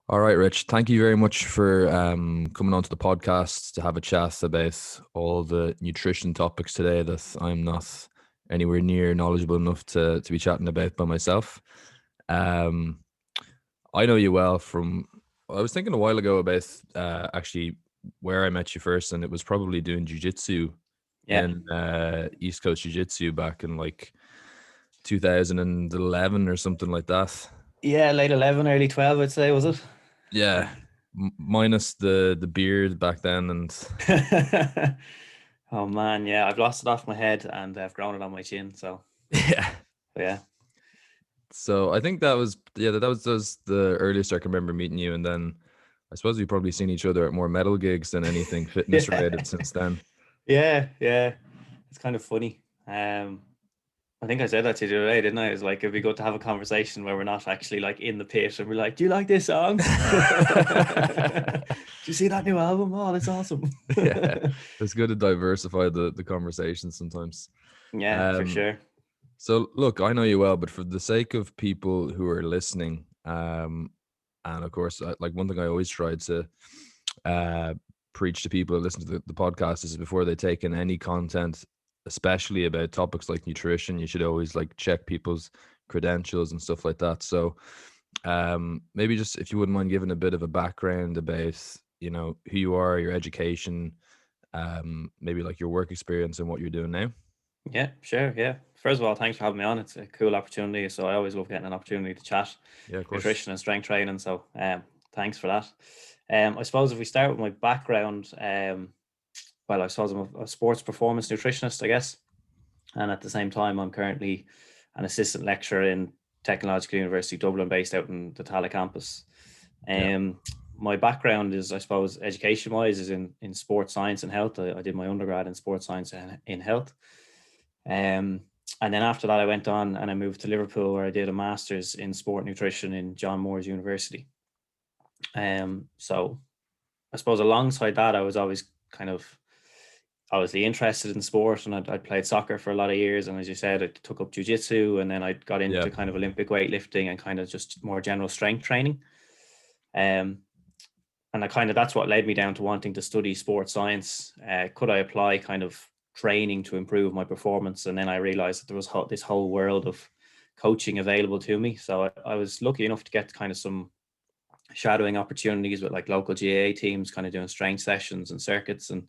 All right, Rich. Thank you very much for coming onto the podcast to have a chat about all the nutrition topics today that I'm not anywhere near knowledgeable enough to be chatting about by myself. Um, I know you well from. I was thinking a while ago about actually where I met you first, and it was probably doing jujitsu Yeah. in East Coast Jiu-Jitsu back in like 2011 or something like that. Yeah, late 11, early 12, I'd say, was it? Yeah, minus the beard back then, and Oh man, yeah, I've lost it off my head and I've grown it on my chin. So yeah. yeah, So I think that was that was the earliest I can remember meeting you, and then I suppose we've probably seen each other at more metal gigs than anything fitness yeah, related since then. yeah. It's kind of funny. I think I said that to you the other day, didn't I? It's like it'd be good to have a conversation where we're not actually like in the pit and we're like, "Do you like this song? Do you see that new album? Oh, that's awesome." Yeah, it's good to diversify the conversation sometimes. Yeah, for Um, sure. so look, I know you well, but for the sake of people who are listening, and of course, like one thing I always try to uh, preach to people who listen to the podcast is before they take in any content, especially about topics like nutrition, you should always like check people's credentials and stuff like that. So maybe just if you wouldn't mind giving a bit of a background about, who you are, your education, maybe like your work experience and what you're doing now. Yeah, sure. Yeah. First of all, thanks for having me on. It's a cool opportunity. So I always love getting an opportunity to chat Yeah, of course. nutrition and strength training. So thanks for that. I suppose if we start with my background, well, I suppose I'm a sports performance nutritionist, I guess. And at the same time, I'm currently an assistant lecturer in Technological University Dublin, based out in the Tala campus. Yeah. My background is, I suppose, education wise, is in sports science and health. I did my undergrad in sports science and in health. Um, and then after that, I went on and I moved to Liverpool, where I did a master's in sport nutrition in John Moores University. So I suppose alongside that, I was always kind of obviously interested in sport, and I'd played soccer for a lot of years. And as you said, I took up jujitsu, and then I got Yeah. into kind of Olympic weightlifting and kind of just more general strength training. Um, and I kind of that's what led me down to wanting to study sports science. Could I apply kind of training to improve my performance? And then I realized that there was this whole world of coaching available to me. So I was lucky enough to get kind of some shadowing opportunities with like local GAA teams, kind of doing strength sessions and circuits, and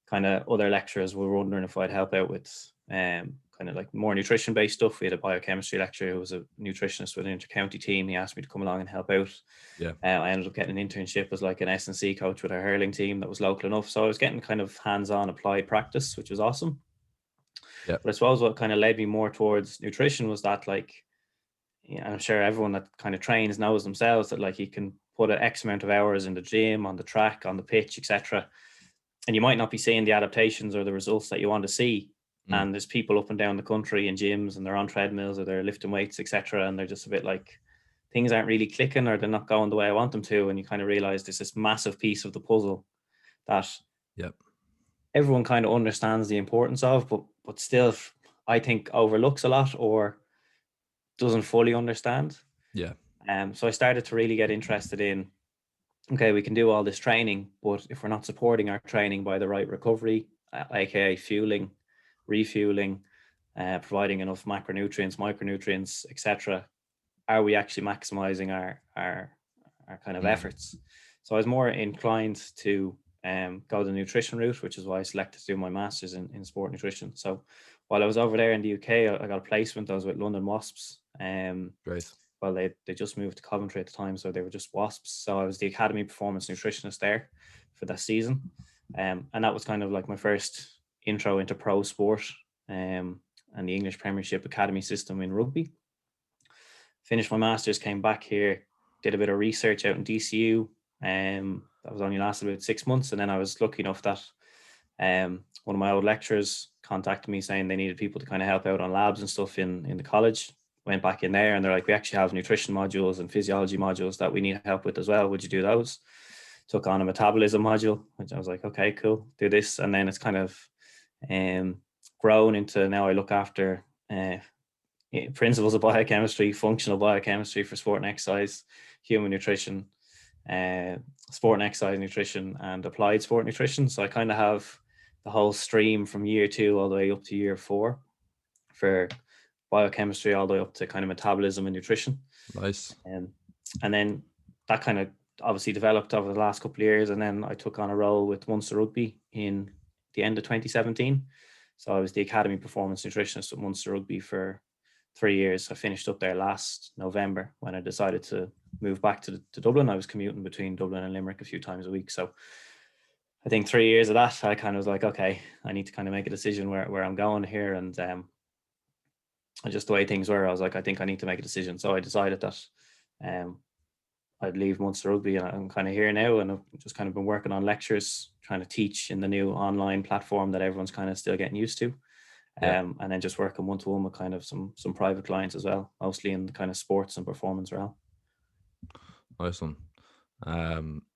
kind of other lecturers were wondering if I'd help out with kind of like more nutrition based stuff. We had a biochemistry lecturer who was a nutritionist with an inter-county team. He asked me to come along and help out. Yeah. I ended up getting an internship as like an S&C coach with a hurling team that was local enough. So I was getting kind of hands-on applied practice, which was awesome. Yeah. But I suppose what kind of led me more towards nutrition was that, like, I'm sure everyone that kind of trains knows themselves that like you can put an X amount of hours in the gym, on the track, on the pitch, etc., and you might not be seeing the adaptations or the results that you want to see. Mm. And there's people up and down the country in gyms, and they're on treadmills or they're lifting weights, etc., and they're just a bit like, things aren't really clicking, or they're not going the way I want them to. And you kind of realize there's this massive piece of the puzzle that Yep. everyone kind of understands the importance of, but still, I think overlooks a lot or doesn't fully understand. Yeah. So I started to really get interested in, okay, we can do all this training, but if we're not supporting our training by the right recovery, aka fueling, refueling, providing enough macronutrients, micronutrients, etc., are we actually maximizing our kind of Mm. efforts? So I was more inclined to go the nutrition route, which is why I selected to do my master's in sport nutrition. So while I was over there in the UK, I got a placement. I was with London Wasps. Great. Well, they just moved to Coventry at the time, so they were just Wasps. So I was the academy performance nutritionist there for that season, and that was kind of like my first intro into pro sport, and the English Premiership academy system in rugby. Finished my masters, came back here, did a bit of research out in DCU. That was only lasted about 6 months, and then I was lucky enough that one of my old lecturers contacted me saying they needed people to kind of help out on labs and stuff in the college. Went back in there, and they're like, we actually have nutrition modules and physiology modules that we need help with as well. Would you do those? Took on a metabolism module, which I was like, okay, cool, do this. And then it's kind of um, grown into, now I look after principles of biochemistry, functional biochemistry for sport and exercise, human nutrition, sport and exercise nutrition, and applied sport nutrition. So I kind of have the whole stream from year 2 all the way up to year 4 for biochemistry, all the way up to kind of metabolism and nutrition. Nice. And then that kind of obviously developed over the last couple of years. And then I took on a role with Munster Rugby in the end of 2017. So I was the academy performance nutritionist at Munster Rugby for 3 years. I finished up there last November when I decided to move back to Dublin. I was commuting between Dublin and Limerick a few times a week. So I think 3 years of that, I kind of was like, okay, I need to kind of make a decision where I'm going here. And just the way things were, I was like, I think I need to make a decision. So I decided that I'd leave Munster Rugby, and I'm kind of here now, and I've just kind of been working on lectures, trying to teach in the new online platform that everyone's kind of still getting used to. And then just working one-to-one with kind of some private clients as well, mostly in the kind of sports and performance realm. Nice one.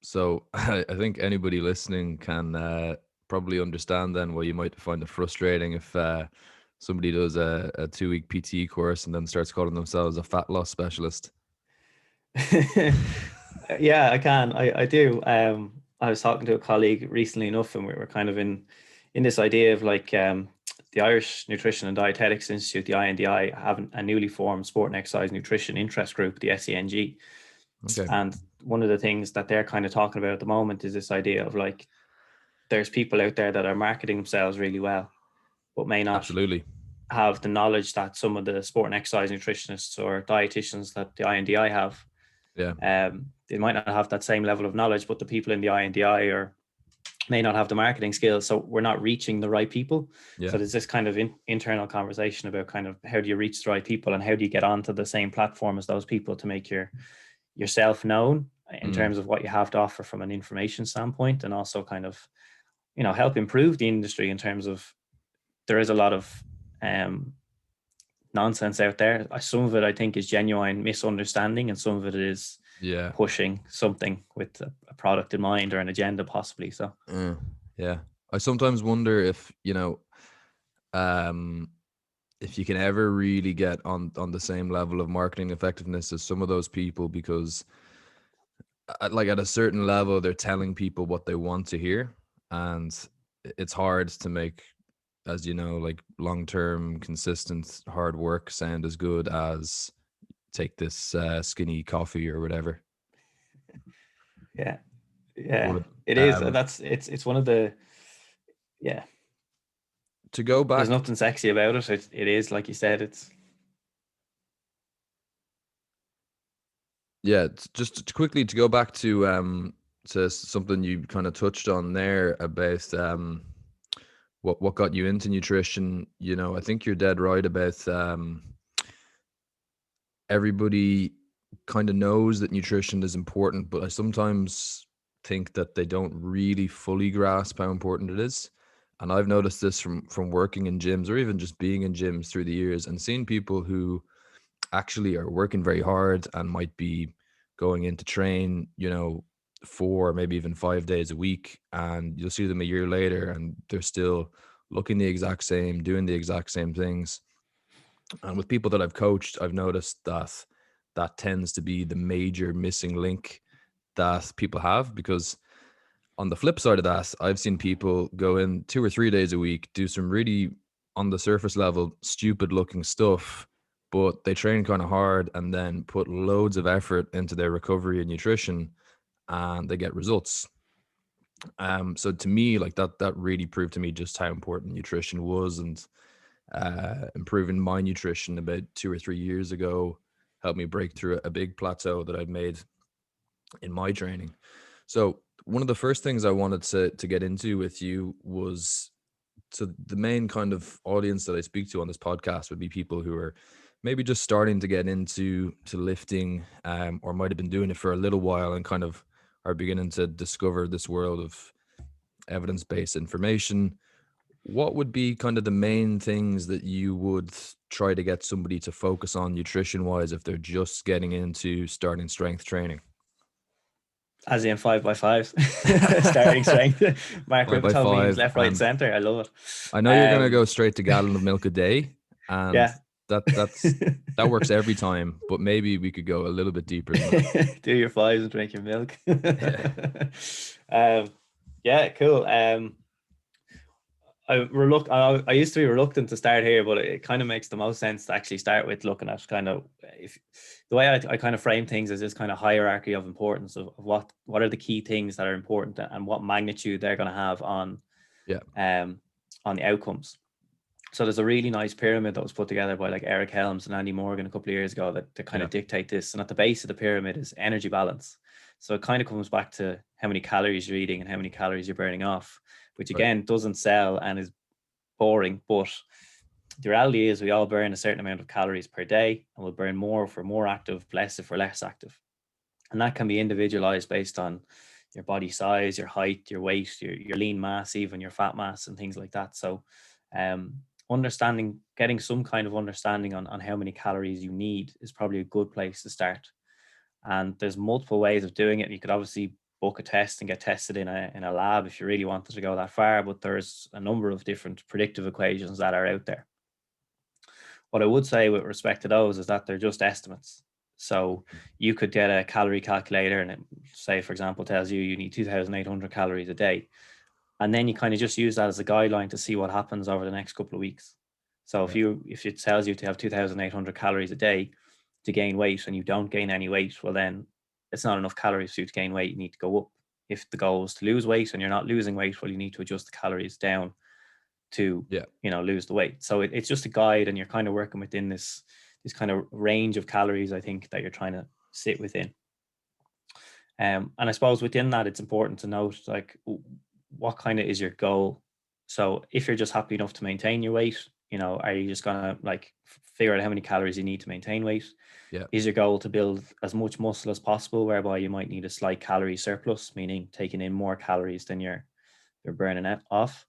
So I think anybody listening can probably understand then why you might find it frustrating if somebody does a 2-week PT course and then starts calling themselves a fat loss specialist. Yeah, I can. I do. I was talking to a colleague recently enough, and we were kind of in this idea of like the Irish Nutrition and Dietetics Institute, the INDI, have a newly formed sport and exercise nutrition interest group, the SENG. Okay. And one of the things that they're kind of talking about at the moment is this idea of like, there's people out there that are marketing themselves really well, but may not Absolutely have the knowledge that some of the sport and exercise nutritionists or dietitians that the INDI have. Yeah. They might not have that same level of knowledge, but the people in the INDI may not have the marketing skills. So we're not reaching the right people. Yeah. So there's this kind of internal conversation about kind of how do you reach the right people, and how do you get onto the same platform as those people to make yourself known in terms of what you have to offer from an information standpoint, and also kind of, help improve the industry in terms of, there is a lot of nonsense out there. Some of it I think is genuine misunderstanding, and some of it is pushing something with a product in mind or an agenda possibly. So yeah, I sometimes wonder if if you can ever really get on the same level of marketing effectiveness as some of those people, because like at a certain level they're telling people what they want to hear, and it's hard to make, as you know, like long-term consistent hard work sound as good as take this skinny coffee or whatever. Yeah it is. It's one of the to go back, there's nothing sexy about it. It is, like you said, it's just quickly to go back to something you kind of touched on there about what got you into nutrition. I think you're dead right about everybody kind of knows that nutrition is important, but I sometimes think that they don't really fully grasp how important it is. And I've noticed this from working in gyms, or even just being in gyms through the years, and seeing people who actually are working very hard and might be going in to train, 4, maybe even 5 days a week, and you'll see them a year later and they're still looking the exact same, doing the exact same things. And with people that I've coached, I've noticed that tends to be the major missing link that people have, because on the flip side of that, I've seen people go in 2 or 3 days a week, do some really on the surface level stupid looking stuff, but they train kind of hard and then put loads of effort into their recovery and nutrition, and they get results. So to me, like that really proved to me just how important nutrition was, and improving my nutrition about 2 or 3 years ago helped me break through a big plateau that I'd made in my training. So one of the first things I wanted to get into with you was, so the main kind of audience that I speak to on this podcast would be people who are maybe just starting to get into lifting, or might have been doing it for a little while and kind of are beginning to discover this world of evidence-based information. What would be kind of the main things that you would try to get somebody to focus on nutrition-wise if they're just getting into starting strength training? As in 5x5 starting strength, macro beams left, right, and center. I love it. I know you're going to go straight to gallon of milk a day. And that works every time, but maybe we could go a little bit deeper than that. Do your fives and drink your milk. Yeah. Yeah, cool. I used to be reluctant to start here, but it kind of makes the most sense to actually start with looking at kind of, if the way I kind of frame things is this kind of hierarchy of importance of what are the key things that are important and what magnitude they're going to have on Yeah. on the outcomes. So there's a really nice pyramid that was put together by like Eric Helms and Andy Morgan a couple of years ago that kind of dictate this. And at the base of the pyramid is energy balance. So it kind of comes back to how many calories you're eating and how many calories you're burning off, which again doesn't sell and is boring. But the reality is we all burn a certain amount of calories per day, and we'll burn more if we're more active, less if we're less active. And that can be individualized based on your body size, your height, your weight, your lean mass, even your fat mass and things like that. So getting some kind of understanding on how many calories you need is probably a good place to start. And there's multiple ways of doing it. You could obviously book a test and get tested in a lab if you really wanted to go that far, but there's a number of different predictive equations that are out there. What I would say with respect to those is that they're just estimates. So you could get a calorie calculator and it, say, for example, tells you need 2,800 calories a day. And then you kind of just use that as a guideline to see what happens over the next couple of weeks. So if it tells you to have 2,800 calories a day to gain weight and you don't gain any weight, well, then it's not enough calories for you to gain weight. You need to go up. If the goal is to lose weight and you're not losing weight, well, you need to adjust the calories down to lose the weight. So it's just a guide, and you're kind of working within this kind of range of calories, I think, that you're trying to sit within. And I suppose within that, it's important to note, like, what kind of is your goal? So if you're just happy enough to maintain your weight, are you just gonna like figure out how many calories you need to maintain weight? Yeah. Is your goal to build as much muscle as possible, whereby you might need a slight calorie surplus, meaning taking in more calories than you're burning it off?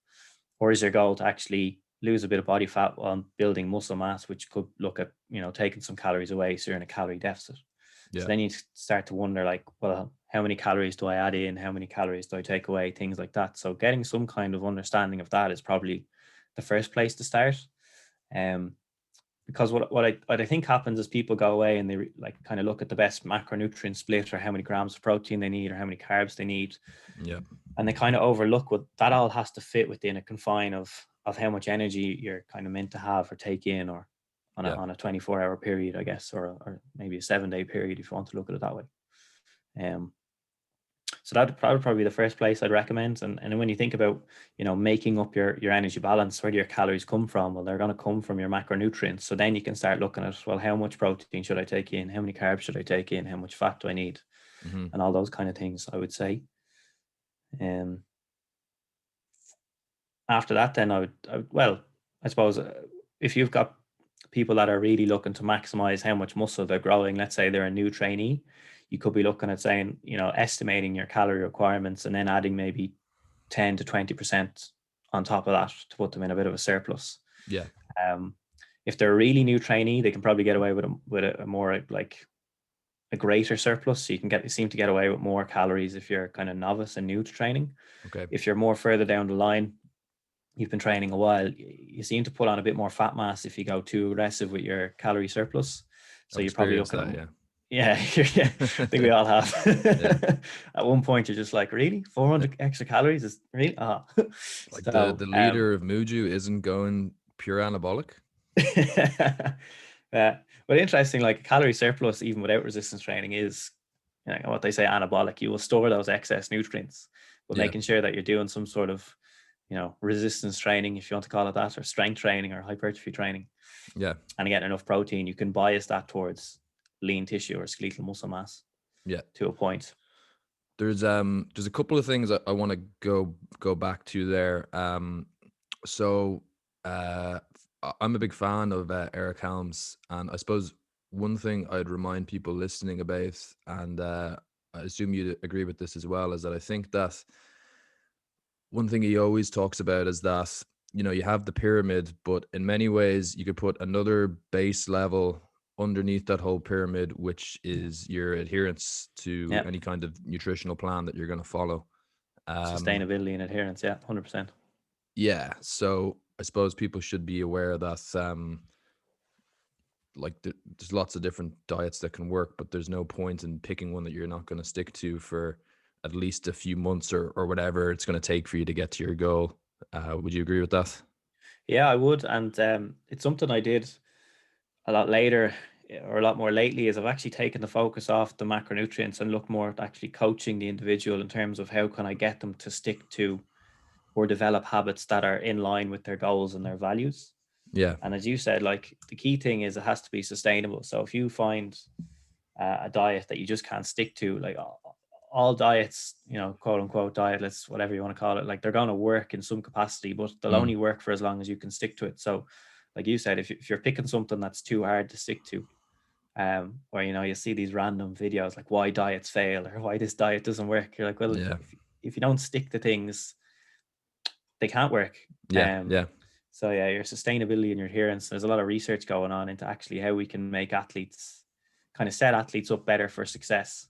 Or is your goal to actually lose a bit of body fat while building muscle mass, which could look at, taking some calories away, so you're in a calorie deficit? Yeah. So then you start to wonder, like, well, how many calories do I add in? How many calories do I take away? Things like that. So getting some kind of understanding of that is probably the first place to start. Because what I think happens is people go away and they like kind of look at the best macronutrient split, or how many grams of protein they need, or how many carbs they need. Yeah. And they kind of overlook what that all has to fit within a confine of how much energy you're kind of meant to have or take in, or on a 24-hour period, I guess, or maybe a 7-day period if you want to look at it that way. So that would probably be the first place I'd recommend. And when you think about, making up your energy balance, where do your calories come from? Well, they're going to come from your macronutrients. So then you can start looking at, well, how much protein should I take in? How many carbs should I take in? How much fat do I need? Mm-hmm. And all those kind of things, I would say. After that, then I suppose if you've got people that are really looking to maximize how much muscle they're growing, let's say they're a new trainee, you could be looking at saying, estimating your calorie requirements and then adding maybe 10 to 20% on top of that to put them in a bit of a surplus. Yeah. If they're a really new trainee, they can probably get away with a more like a greater surplus. So you seem to get away with more calories if you're kind of novice and new to training. Okay. If you're more further down the line, you've been training a while, you seem to put on a bit more fat mass if you go too aggressive with your calorie surplus. So you're probably looking at yeah, I think we all have. At one point, you're just like, really, 400 extra calories is really like so, the leader of Muju isn't going pure anabolic. But interesting, like calorie surplus, even without resistance training, is what they say anabolic. You will store those excess nutrients, but making sure that you're doing some sort of resistance training, if you want to call it that, or strength training or hypertrophy training. Yeah. And getting enough protein, you can bias that towards lean tissue or skeletal muscle mass. Yeah. To a point. There's a couple of things I want to go back to there. So I'm a big fan of Eric Helms, and I suppose one thing I'd remind people listening about, and I assume you'd agree with this as well, is that I think that one thing he always talks about is that, you have the pyramid, but in many ways you could put another base level underneath that whole pyramid, which is your adherence to any kind of nutritional plan that you're going to follow. Sustainability and adherence. Yeah, 100%. Yeah. So I suppose people should be aware that, like there's lots of different diets that can work, but there's no point in picking one that you're not going to stick to for at least a few months or whatever it's going to take for you to get to your goal. Would you agree with that? Yeah, I would. And it's something I did a lot later or a lot more lately, is I've actually taken the focus off the macronutrients and looked more at actually coaching the individual in terms of how can I get them to stick to or develop habits that are in line with their goals and their values. Yeah. And as you said, like the key thing is it has to be sustainable. So if you find a diet that you just can't stick to, like all diets, you know, quote unquote diet, let's whatever you want to call it, like they're going to work in some capacity, but they'll only work for as long as you can stick to it. So like you said, if you're picking something that's too hard to stick to, where, you know, you see these random videos like why diets fail or why this diet doesn't work, you're like, well, Yeah. if you don't stick to things, they can't work. Yeah. Yeah. So yeah, your sustainability and your adherence, there's a lot of research going on into actually how we can make athletes, kind of set athletes up better for success.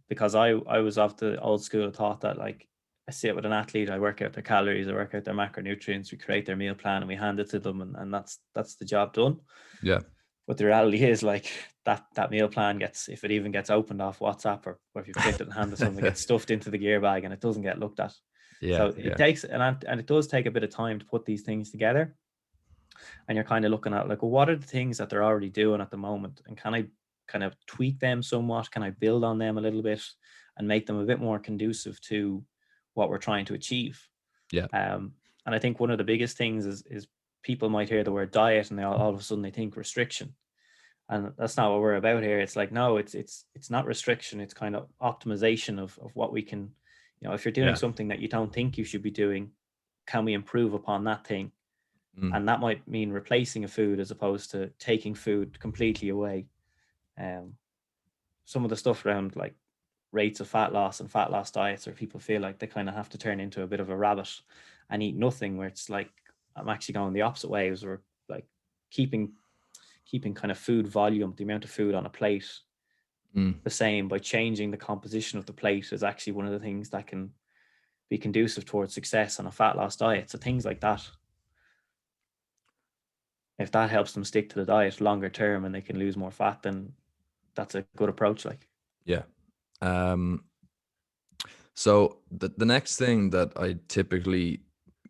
Because I was of the old school thought that, like, I sit with an athlete, I work out their calories, I work out their macronutrients, we create their meal plan and we hand it to them, and that's the job done. Yeah. But the reality is, like, that meal plan gets, if it even gets opened off WhatsApp, or if you print it and hand it to them, it gets stuffed into the gear bag and it doesn't get looked at. Yeah. So it takes, and it does take a bit of time to put these things together. And you're kind of looking at, like, well, what are the things that they're already doing at the moment? And can I kind of tweak them somewhat? Can I build on them a little bit and make them a bit more conducive to what we're trying to achieve? Yeah. And I think one of the biggest things is people might hear the word diet and all of a sudden they think restriction. And that's not what we're about here. It's like, no, it's not restriction. It's kind of optimization of what we can, you know, if you're doing something that you don't think you should be doing, can we improve upon that thing? And that might mean replacing a food as opposed to taking food completely away. Some of the stuff around, like, rates of fat loss and fat loss diets, or people feel like they kind of have to turn into a bit of a rabbit and eat nothing, where it's like, I'm actually going the opposite way, is we're like keeping kind of food volume, the amount of food on a plate, the same, by changing the composition of the plate, is actually one of the things that can be conducive towards success on a fat loss diet. So things like that, if that helps them stick to the diet longer term and they can lose more fat, then that's a good approach. Like, Yeah. So the next thing that I typically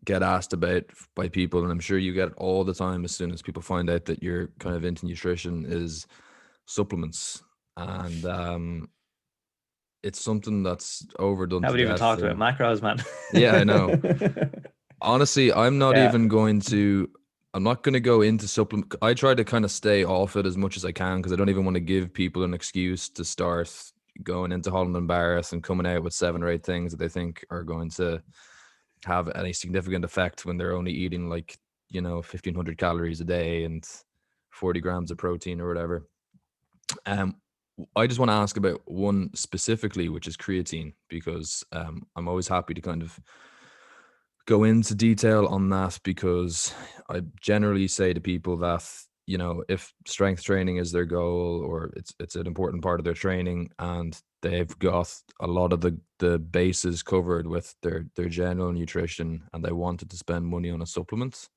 get asked about by people, and I'm sure you get it all the time as soon as people find out that you're kind of into nutrition, is supplements. And it's something that's overdone I to haven't even death. talked about macros, man. Yeah, I know. Honestly, I'm not Yeah. even going to. I'm not going to go into supplement. I try to kind of stay off it as much as I can, because I don't even want to give people an excuse to start going into Holland and Barrett and coming out with 7 or 8 things that they think are going to have any significant effect when they're only eating, like, 1,500 calories a day and 40 grams of protein or whatever. I just want to ask about one specifically, which is creatine, because I'm always happy to kind of go into detail on that, because I generally say to people that, if strength training is their goal, or it's an important part of their training, and they've got a lot of the bases covered with their general nutrition, and they wanted to spend money on a supplement,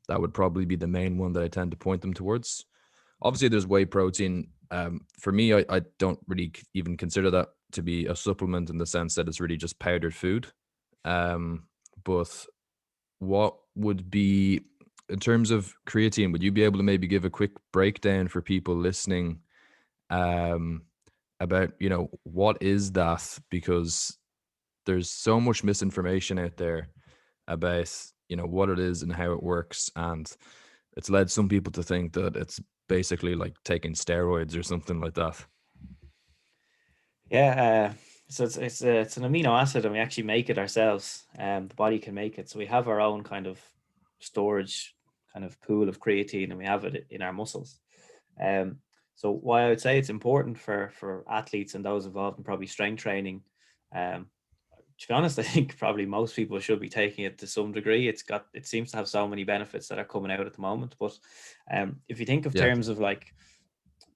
that would probably be the main one that I tend to point them towards. Obviously, there's whey protein. For me, I don't really even consider that to be a supplement, in the sense that it's really just powdered food. But what would be, in terms of creatine, would you be able to maybe give a quick breakdown for people listening about, what is that? Because there's so much misinformation out there about, what it is and how it works. And it's led some people to think that it's basically like taking steroids or something like that. Yeah. So it's an amino acid, and we actually make it ourselves. The body can make it. So we have our own kind of storage kind of pool of creatine, and we have it in our muscles. So why I would say it's important for athletes and those involved in probably strength training, to be honest, I think probably most people should be taking it to some degree. It seems to have so many benefits that are coming out at the moment. But if you think of Yeah. terms of, like,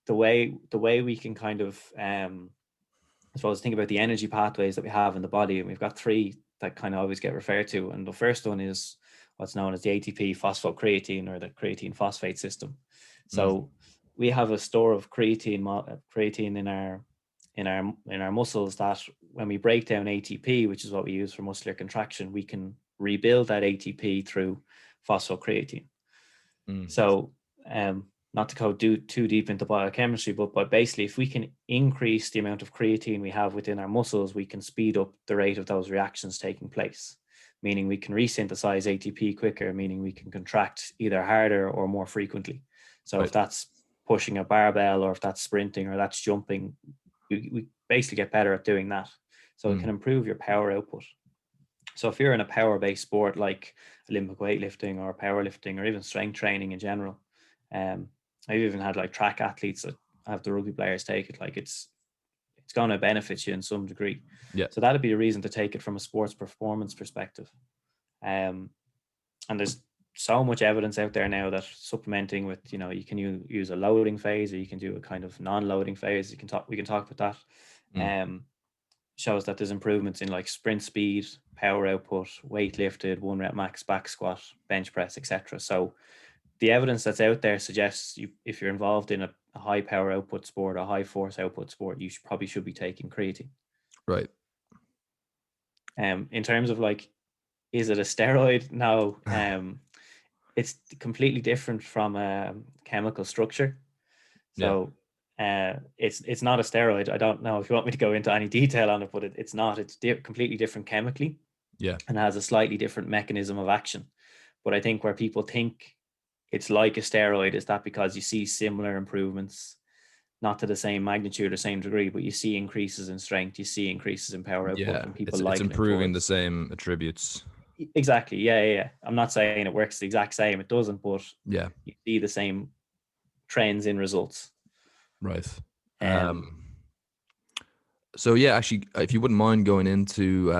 the way we can kind of, I suppose, think about the energy pathways that we have in the body, and we've got 3 that kind of always get referred to. And the first one is what's known as the ATP phosphocreatine, or the creatine phosphate system. Mm. So we have a store of creatine in our muscles that when we break down ATP, which is what we use for muscular contraction, we can rebuild that ATP through phosphocreatine. So not to go too deep into biochemistry, but basically if we can increase the amount of creatine we have within our muscles, we can speed up the rate of those reactions taking place, meaning we can resynthesize ATP quicker, meaning we can contract either harder or more frequently. So if that's pushing a barbell, or if that's sprinting, or that's jumping, we basically get better at doing that. So it can improve your power output. So if you're in a power-based sport like Olympic weightlifting or powerlifting, or even strength training in general, I've even had like track athletes that have the rugby players take it. Like it's going to benefit you in some degree. Yeah. So that'd be a reason to take it from a sports performance perspective. And there's so much evidence out there now that supplementing with, you can use a loading phase, or you can do a kind of non-loading phase. We can talk about that. Shows that there's improvements in like sprint speed, power output, weight lifted, 1 rep max back squat, bench press, etc. So the evidence that's out there suggests if you're involved in a high power output sport, a high force output sport, you probably should be taking creatine. Right. In terms of like, is it a steroid? No. It's completely different from a chemical structure. So it's not a steroid. I don't know if you want me to go into any detail on it, but it's not. It's completely different chemically. Yeah. And has a slightly different mechanism of action. But I think where people think it's like a steroid is that because you see similar improvements, not to the same magnitude or same degree, but you see increases in strength, you see increases in power output, and people it's liken improving it the same attributes. Exactly. Yeah. I'm not saying it works the exact same. It doesn't, but you see the same trends in results. Right. So yeah, actually, if you wouldn't mind going into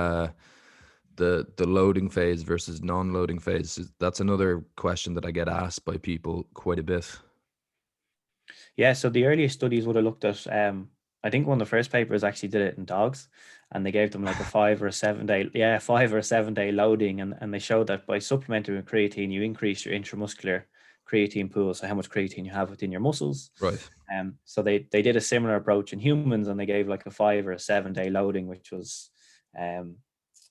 the loading phase versus non-loading phase, that's another question that I get asked by people quite a bit. Yeah. So the earliest studies would have looked at, I think one of the first papers actually did it in dogs, and they gave them like a 5 or 7 day, 5 or 7 day loading. And they showed that by supplementing with creatine, you increase your intramuscular creatine pool. So how much creatine you have within your muscles. Right. So they did a similar approach in humans, and they gave like a 5 or a 7 day loading, which was,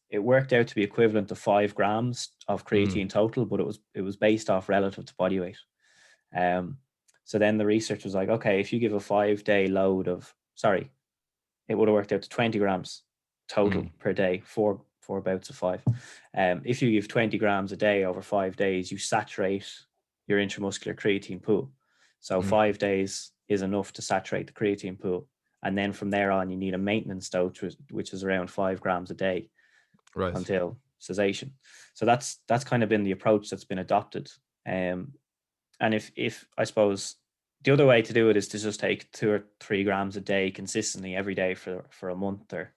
it worked out to be equivalent to 5 grams of creatine total, but it was based off relative to body weight. So then the research was like, okay, if you give a 5 day load it would have worked out to 20 grams total per day, four bouts of 5. If you give 20 grams a day over 5 days, you saturate your intramuscular creatine pool. So 5 days is enough to saturate the creatine pool. And then from there on, you need a maintenance dose, which is around 5 grams a day until cessation. So that's kind of been the approach that's been adopted. And if I suppose the other way to do it is to just take 2 or 3 grams a day consistently every day for a month or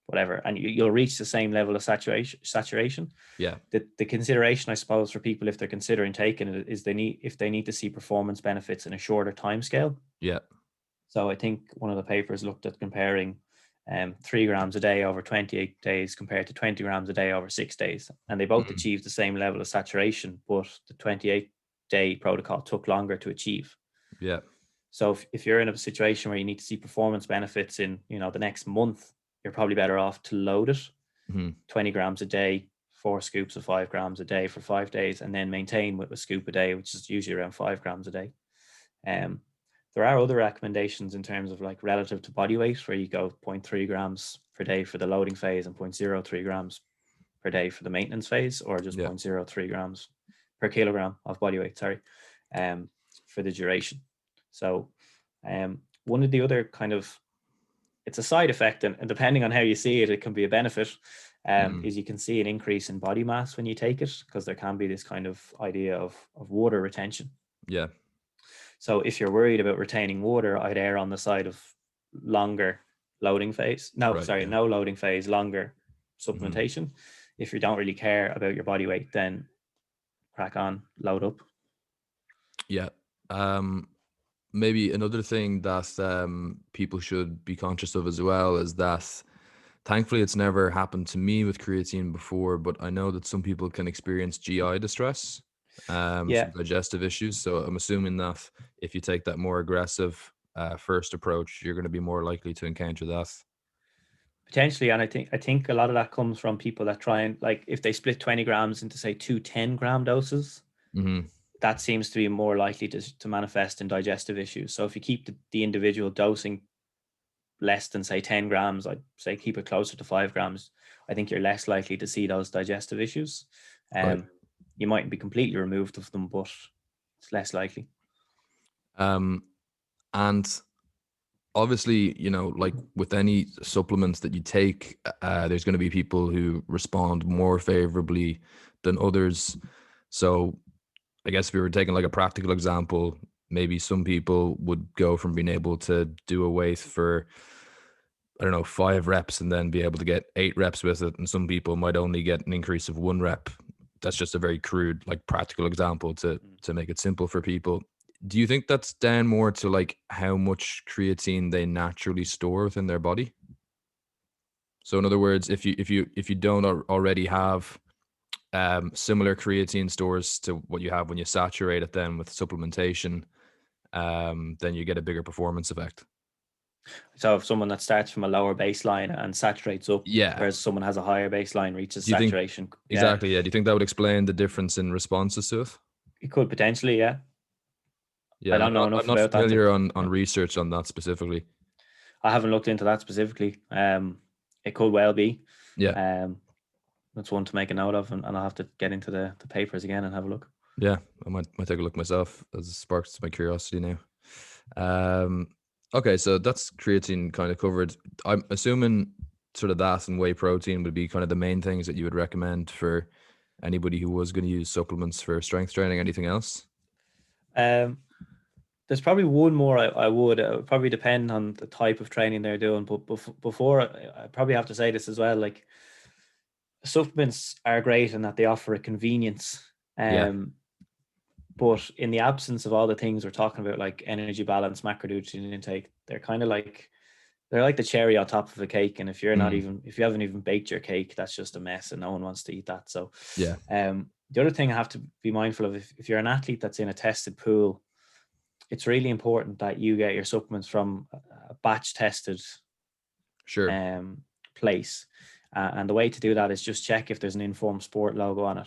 whatever, and you'll reach the same level of saturation. Yeah. The consideration, I suppose, for people if they're considering taking it is if they need to see performance benefits in a shorter time scale. Yeah. So I think one of the papers looked at comparing 3 grams a day over 28 days compared to 20 grams a day over 6 days, and they both achieved the same level of saturation, but the 28-day protocol took longer to achieve. Yeah. So if you're in a situation where you need to see performance benefits in the next month, you're probably better off to load it 20 grams a day, 4 scoops of 5 grams a day for 5 days, and then maintain with a scoop a day, which is usually around 5 grams a day. There are other recommendations in terms of like relative to body weight, where you go 0.3 grams per day for the loading phase and 0.03 grams per day for the maintenance phase, or just 0.03 grams per kilogram of body weight, for the duration. So one of the other kind of, it's a side effect, and depending on how you see it, it can be a benefit, is you can see an increase in body mass when you take it, because there can be this kind of idea of water retention. Yeah. So if you're worried about retaining water, I'd err on the side of longer loading phase. No loading phase, longer supplementation. If you don't really care about your body weight, then crack on, load up. Yeah. Maybe another thing that people should be conscious of as well is that Thankfully, it's never happened to me with creatine before, but I know that some people can experience GI distress, Yeah, some digestive issues. So I'm assuming that if you take that more aggressive first approach, you're going to be more likely to encounter that. potentially. And I think a lot of that comes from people that try and, like, if they split 20 grams into, say, two 10-gram doses, Hmm. that seems to be more likely to manifest in digestive issues. So if you keep the individual dosing less than, say, 10 grams, I'd say keep it closer to 5 grams, I think you're less likely to see those digestive issues. Right. You mightn't be completely removed of them, but it's less likely. Um, and obviously, you know, like with any supplements that you take, there's going to be people who respond more favorably than others. So I guess if we were taking like a practical example, maybe some people would go from being able to do a weight for, I don't know, 5 reps and then be able to get 8 reps with it. And some people might only get an increase of 1 rep. That's just a very crude, like practical example to make it simple for people. Do you think that's down more to like how much creatine they naturally store within their body? So in other words, if you don't already have similar creatine stores to what you have when you saturate it then with supplementation, then you get a bigger performance effect. So if someone that starts from a lower baseline and saturates up, Yeah. whereas someone has a higher baseline reaches Do you think saturation, yeah, exactly? Yeah. Do you think that would explain the difference in responses to it? it could potentially, yeah. I Yeah, don't know I'm enough not about that familiar on yeah. research on that specifically. I haven't looked into that specifically. It could well be. Yeah, That's one to make a note of, and I'll have to get into the papers again and have a look. yeah, I might take a look myself. As it sparks my curiosity now. Um, okay, so that's creatine kind of covered. I'm assuming sort of that and whey protein would be kind of the main things that you would recommend for anybody who was going to use supplements for strength training. Anything else? Um, there's probably one more I would. It would probably depend on the type of training they're doing. But before, I probably have to say this as well. Like, supplements are great in that they offer a convenience. Yeah. But in the absence of all the things we're talking about, like energy balance, macronutrient intake, they're like the cherry on top of a cake. And if you haven't even baked your cake, that's just a mess, and no one wants to eat that. So, Yeah. the other thing I have to be mindful of, if you're an athlete that's in a tested pool, it's really important that you get your supplements from a batch tested Sure. place. And the way to do that is just check if there's an Informed Sport logo on it.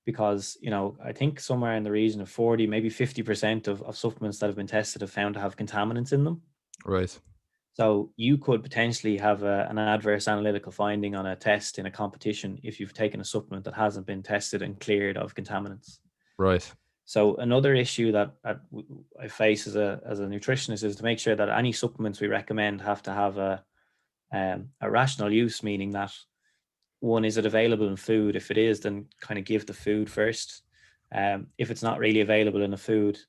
Because, I think somewhere in the region of 40, maybe 50% of supplements that have been tested have found to have contaminants in them. Right. So you could potentially have an adverse analytical finding on a test in a competition if you've taken a supplement that hasn't been tested and cleared of contaminants. Right. So another issue that I face as a nutritionist is to make sure that any supplements we recommend have to have a rational use, meaning that, one, is it available in food? If it is, then kind of give the food first. If it's not really available in a food,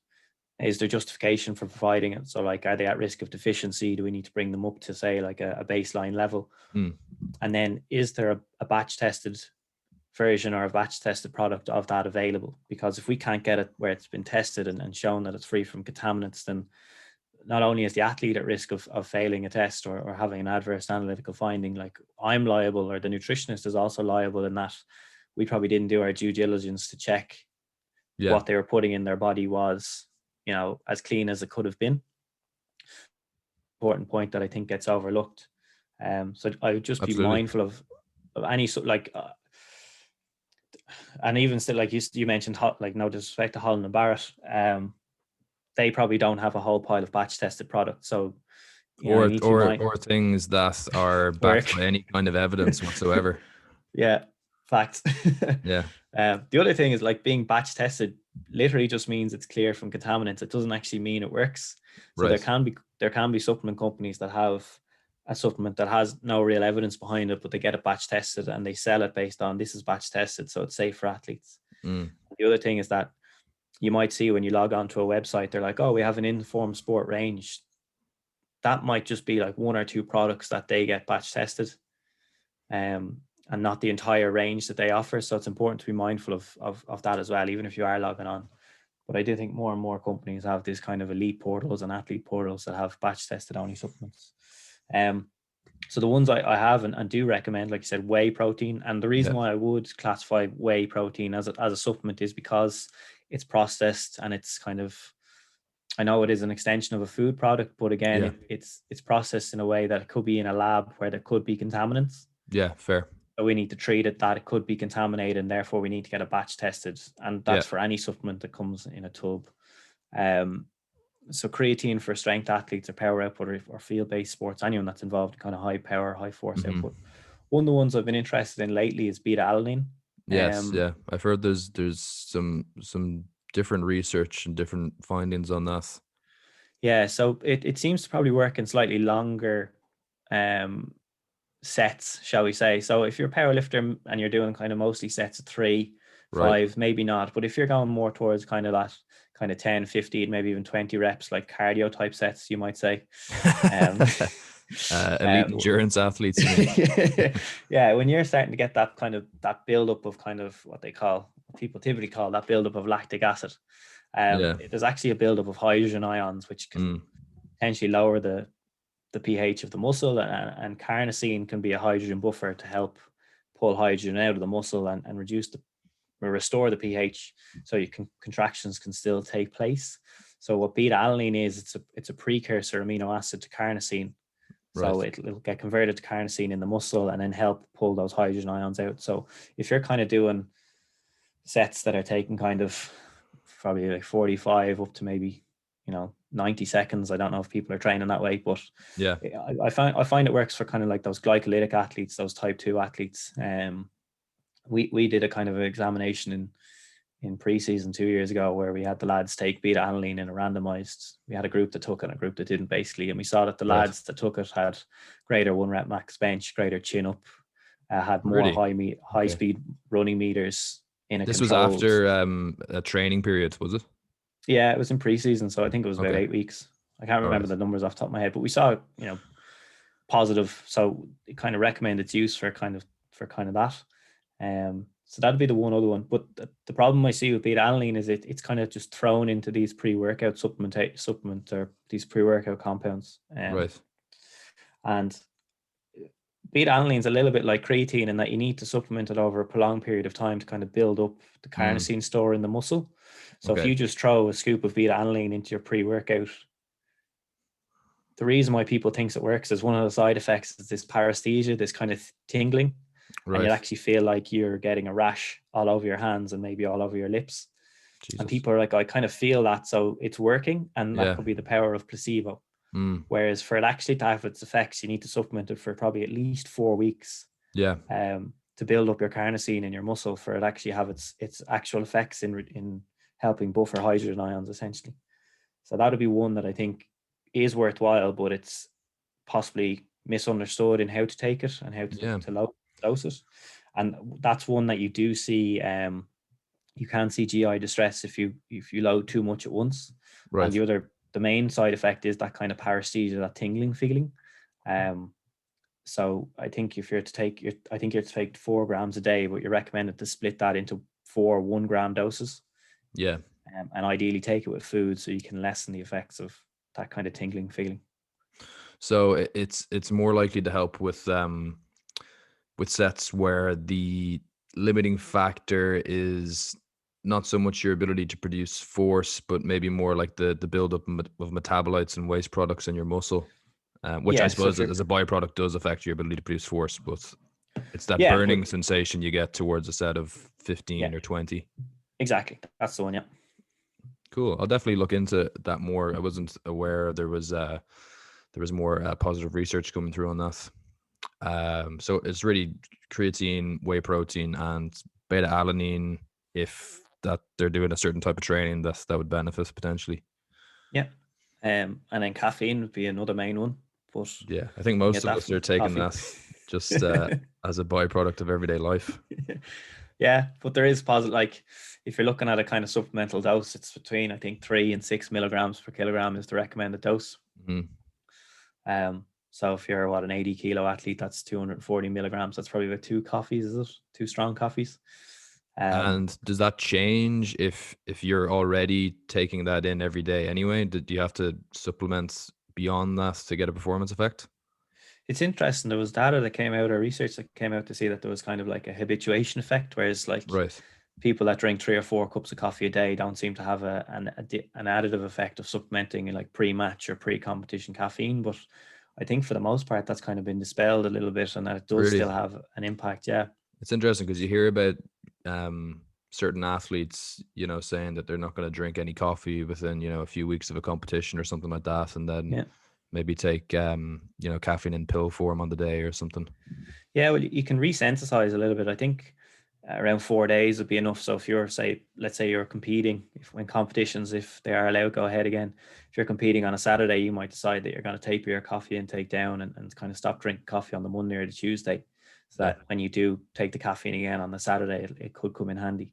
is there justification for providing it? So, like, are they at risk of deficiency? Do we need to bring them up to, say, like a baseline level? Mm. And then, is there a batch tested version or a batch tested product of that available? Because if we can't get it where it's been tested and shown that it's free from contaminants, then not only is the athlete at risk of failing a test or having an adverse analytical finding, like, I'm liable, or the nutritionist is also liable, in that we probably didn't do our due diligence to check Yeah. what they were putting in their body was, as clean as it could have been. Important point that I think gets overlooked. So I would just be Absolutely. mindful of any and even still, like you mentioned, like, no disrespect to Holland and Barrett, they probably don't have a whole pile of batch tested products. So, you need to be Or things that are backed work. by any kind of evidence whatsoever. Yeah, facts. Yeah. The other thing is, like, being batch tested literally just means it's clear from contaminants. It doesn't actually mean it works. So Right. there can be supplement companies that have a supplement that has no real evidence behind it, but they get it batch tested and they sell it based on, this is batch tested, so it's safe for athletes. Mm. The other thing is that you might see when you log on to a website, they're like, oh, we have an Informed Sport range. That might just be like one or two products that they get batch tested, and not the entire range that they offer. So it's important to be mindful of that as well, even if you are logging on. But I do think more and more companies have this kind of elite portals and athlete portals that have batch tested only supplements. So the ones I have and do recommend, like you said, whey protein. And the reason Yeah. why I would classify whey protein as a supplement is because it's processed and it's kind of, I know it is an extension of a food product, but again, Yeah. it's processed in a way that it could be in a lab where there could be contaminants. Yeah. Fair. So we need to treat it that it could be contaminated, and therefore we need to get a batch tested. And Yeah. that's for any supplement that comes in a tub. Um, so creatine for strength athletes or power output or field-based sports, anyone that's involved in kind of high power, high force output. One of the ones I've been interested in lately is beta alanine. Yes, yeah. I've heard there's some different research and different findings on that. Yeah, so it seems to probably work in slightly longer sets, shall we say. So if you're a power lifter and you're doing kind of mostly sets of 3, Right. 5, maybe not. But if you're going more towards kind of that kind of 10, 15, maybe even 20 reps, like cardio type sets, you might say. Elite endurance athletes. Yeah, when you're starting to get that kind of that buildup of kind of what people typically call that buildup of lactic acid. There's actually a buildup of hydrogen ions, which can potentially lower the pH of the muscle, and carnosine can be a hydrogen buffer to help pull hydrogen out of the muscle and restore the pH, so contractions can still take place. So what beta alanine is, it's a precursor amino acid to carnosine. So it'll get converted to carnosine in the muscle and then help pull those hydrogen ions out. So if you're kind of doing sets that are taking kind of probably like 45 up to maybe 90 seconds, I don't know if people are training that way, but yeah, I find it works for kind of like those glycolytic athletes, those type 2 athletes. We did a kind of examination in preseason 2 years ago where we had the lads take beta alanine in a randomized. We had a group that took it and a group that didn't, basically, and we saw that the lads that took it had greater 1 rep max bench, greater chin up, had more high speed running meters in a This controlled. was after a training period, was it? Yeah, it was in preseason, so I think it was about 8 weeks. I can't remember the numbers off the top of my head, but we saw positive, so it kind of recommend its use for kind of that. So that'd be the one other one. But the problem I see with beta alanine is it's kind of just thrown into these pre-workout supplement or these pre-workout compounds. And beta alanine is a little bit like creatine in that you need to supplement it over a prolonged period of time to kind of build up the carnosine store in the muscle. So if you just throw a scoop of beta alanine into your pre-workout, the reason why people think it works is one of the side effects is this paresthesia, this kind of tingling. And you'll actually feel like you're getting a rash all over your hands and maybe all over your lips. Jesus. And people are like, I kind of feel that, so it's working. And that could be the power of placebo. Whereas for it actually to have its effects, you need to supplement it for probably at least 4 weeks. To build up your carnosine in your muscle for it actually have its actual effects in helping buffer hydrogen ions, essentially. So that would be one that I think is worthwhile, but it's possibly misunderstood in how to take it and how to dose it. And that's one that you do see. You can see GI distress if you load too much at once. And the main side effect is that kind of paresthesia, that tingling feeling. So I think if you're to take I think you're to take 4 grams a day, but you're recommended to split that into 4 1-gram doses. And ideally take it with food so you can lessen the effects of that kind of tingling feeling. So it's more likely to help with sets where the limiting factor is not so much your ability to produce force, but maybe more like the buildup of metabolites and waste products in your muscle, which I suppose as a byproduct does affect your ability to produce force, but it's that burning sensation you get towards a set of 15 or 20. Exactly. That's the one, yeah. Cool. I'll definitely look into that more. I wasn't aware there was more positive research coming through on that. So it's really creatine, whey protein, and beta alanine. If that they're doing a certain type of training, that would benefit potentially. Yeah. And then caffeine would be another main one. But yeah, I think most of us are taking that just as a byproduct of everyday life. Yeah, but there is positive, like if you're looking at a kind of supplemental dose, it's between, I think, 3 and 6 milligrams per kilogram is the recommended dose. So if you're an 80 kilo athlete, that's 240 milligrams. That's probably about 2 coffees, is it? 2 strong coffees. And does that change if you're already taking that in every day anyway? Do you have to supplement beyond that to get a performance effect? It's interesting. There was data that came out, or research that came out to see that there was kind of like a habituation effect, whereas like Right. people that drink 3 or 4 cups of coffee a day don't seem to have an additive effect of supplementing in like pre-match or pre-competition caffeine. But I think for the most part, that's kind of been dispelled a little bit, and that it does Really, still have an impact. Yeah. it's interesting because you hear about certain athletes, saying that they're not going to drink any coffee within, a few weeks of a competition or something like that, and then Yeah. maybe take, caffeine in pill form on the day or something. Yeah. Well, you can resensitize a little bit. I think around 4 days would be enough. So if you're, let's say you're competing, when competitions, if they are allowed, go ahead again. If you're competing on a Saturday, you might decide that you're going to taper your coffee intake down and kind of stop drinking coffee on the Monday or the Tuesday, so Yeah. that when you do take the caffeine again on the Saturday, it could come in handy.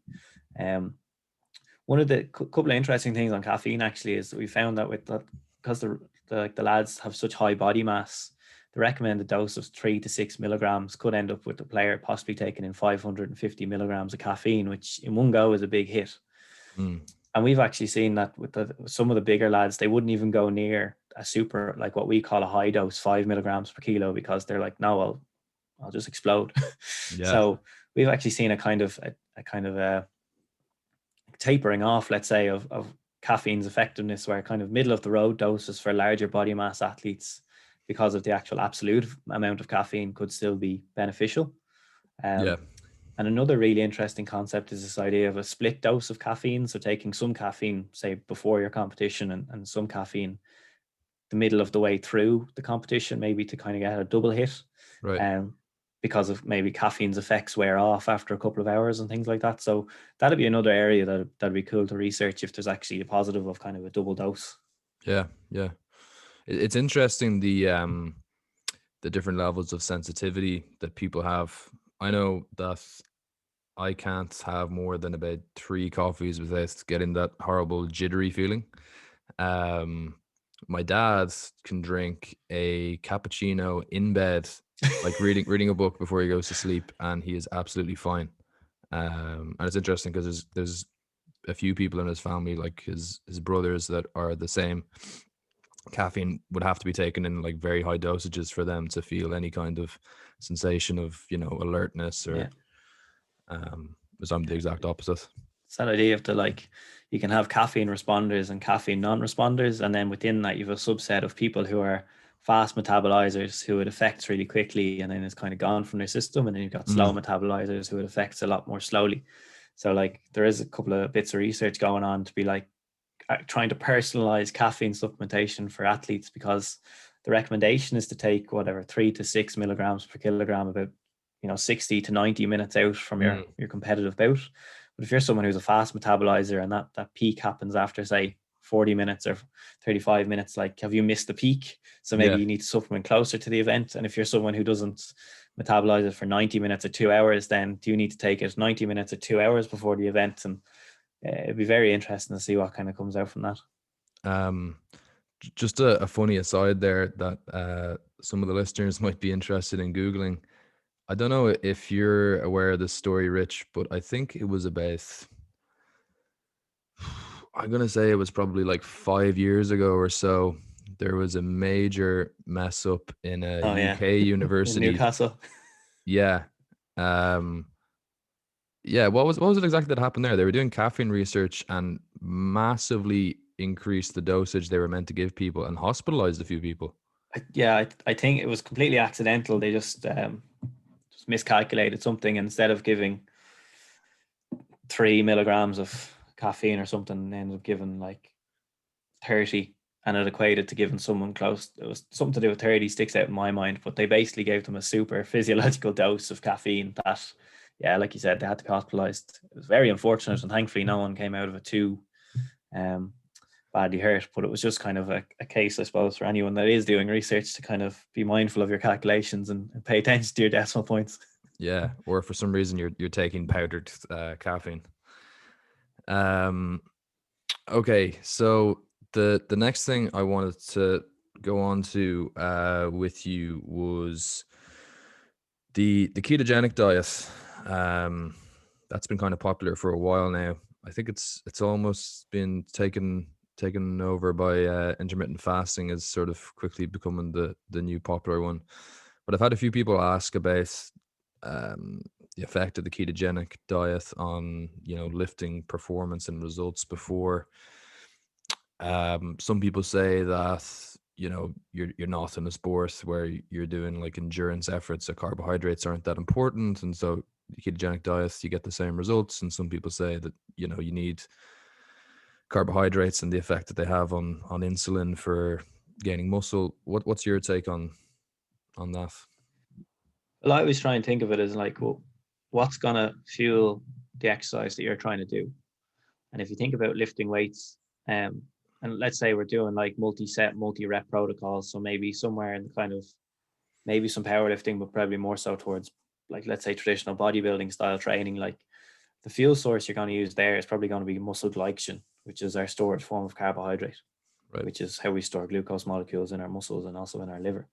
One of the couple of interesting things on caffeine actually is that we found that with that, because the lads have such high body mass, the recommended dose of 3 to 6 milligrams could end up with the player possibly taking in 550 milligrams of caffeine, which in one go is a big hit. Mm. And we've actually seen that with some of the bigger lads, they wouldn't even go near a super, like what we call a high dose, 5 milligrams per kilo, because they're like, no, I'll just explode. Yeah. So we've actually seen a kind of a tapering off, let's say, of caffeine's effectiveness, where kind of middle of the road doses for larger body mass athletes, because of the actual absolute amount of caffeine, could still be beneficial. Yeah. And another really interesting concept is this idea of a split dose of caffeine. So taking some caffeine, say, before your competition, and some caffeine the middle of the way through the competition, maybe to kind of get a double hit. Right. Because of maybe caffeine's effects wear off after a couple of hours and things like that. So that'd be another area that'd be cool to research, if there's actually a positive of kind of a double dose. Yeah. Yeah. It's interesting, the different levels of sensitivity that people have. I know that I can't have more than about 3 coffees without getting that horrible jittery feeling. My dad can drink a cappuccino in bed, like reading a book before he goes to sleep, and he is absolutely fine. And it's interesting because there's a few people in his family, like his brothers, that are the same. Caffeine would have to be taken in like very high dosages for them to feel any kind of sensation of, alertness, or Yeah. because I'm the exact opposite. It's that idea of you can have caffeine responders and caffeine non-responders, and then within that you have a subset of people who are fast metabolizers, who it affects really quickly and then it's kind of gone from their system, and then you've got slow metabolizers who it affects a lot more slowly. So like there is a couple of bits of research going on to be like trying to personalize caffeine supplementation for athletes, because the recommendation is to take whatever 3 to 6 milligrams per kilogram about 60 to 90 minutes out from your competitive bout. But if you're someone who's a fast metabolizer and that peak happens after, say, 40 minutes or 35 minutes, like, have you missed the peak? So maybe you need to supplement closer to the event. And if you're someone who doesn't metabolize it for 90 minutes or 2 hours, then do you need to take it 90 minutes or 2 hours before the event? And it'd be very interesting to see what kind of comes out from that. Just a funny aside there that some of the listeners might be interested in Googling. I don't know if you're aware of this story, Rich, but I think it was about, I'm going to say it was probably like 5 years ago or so. There was a major mess up in a UK in university. Newcastle. Yeah. Yeah. What was it exactly that happened there? They were doing caffeine research and massively increased the dosage they were meant to give people and hospitalized a few people. I think it was completely accidental. They just miscalculated something. Instead of giving 3 milligrams of caffeine or something, they ended up giving like 30, and it equated to giving someone close. It was something to do with 30, sticks out in my mind, but they basically gave them a super physiological dose of caffeine that, like you said, they had to be hospitalized. It was very unfortunate, and thankfully no one came out of it too badly hurt. But it was just kind of a case, I suppose, for anyone that is doing research to kind of be mindful of your calculations and pay attention to your decimal points. Yeah, or for some reason you're taking powdered caffeine. Okay, so the next thing I wanted to go on to with you was the ketogenic diet. That's been kind of popular for a while now. I think it's almost been taken over by intermittent fasting, as sort of quickly becoming the new popular one. But I've had a few people ask about the effect of the ketogenic diet on, lifting performance and results before. Some people say that, you're not in a sport where you're doing like endurance efforts, so carbohydrates aren't that important, and so the ketogenic diet, you get the same results. And some people say that, you need carbohydrates and the effect that they have on insulin for gaining muscle. What's your take on that? Well, I always try and think of it as like, well, what's going to fuel the exercise that you're trying to do? And if you think about lifting weights, and let's say we're doing like multi-set, multi-rep protocols, so maybe somewhere in the kind of maybe some powerlifting, but probably more so towards like, let's say, traditional bodybuilding style training, like the fuel source you're going to use there is probably going to be muscle glycogen, which is our stored form of carbohydrate, Right. which is how we store glucose molecules in our muscles and also in our liver.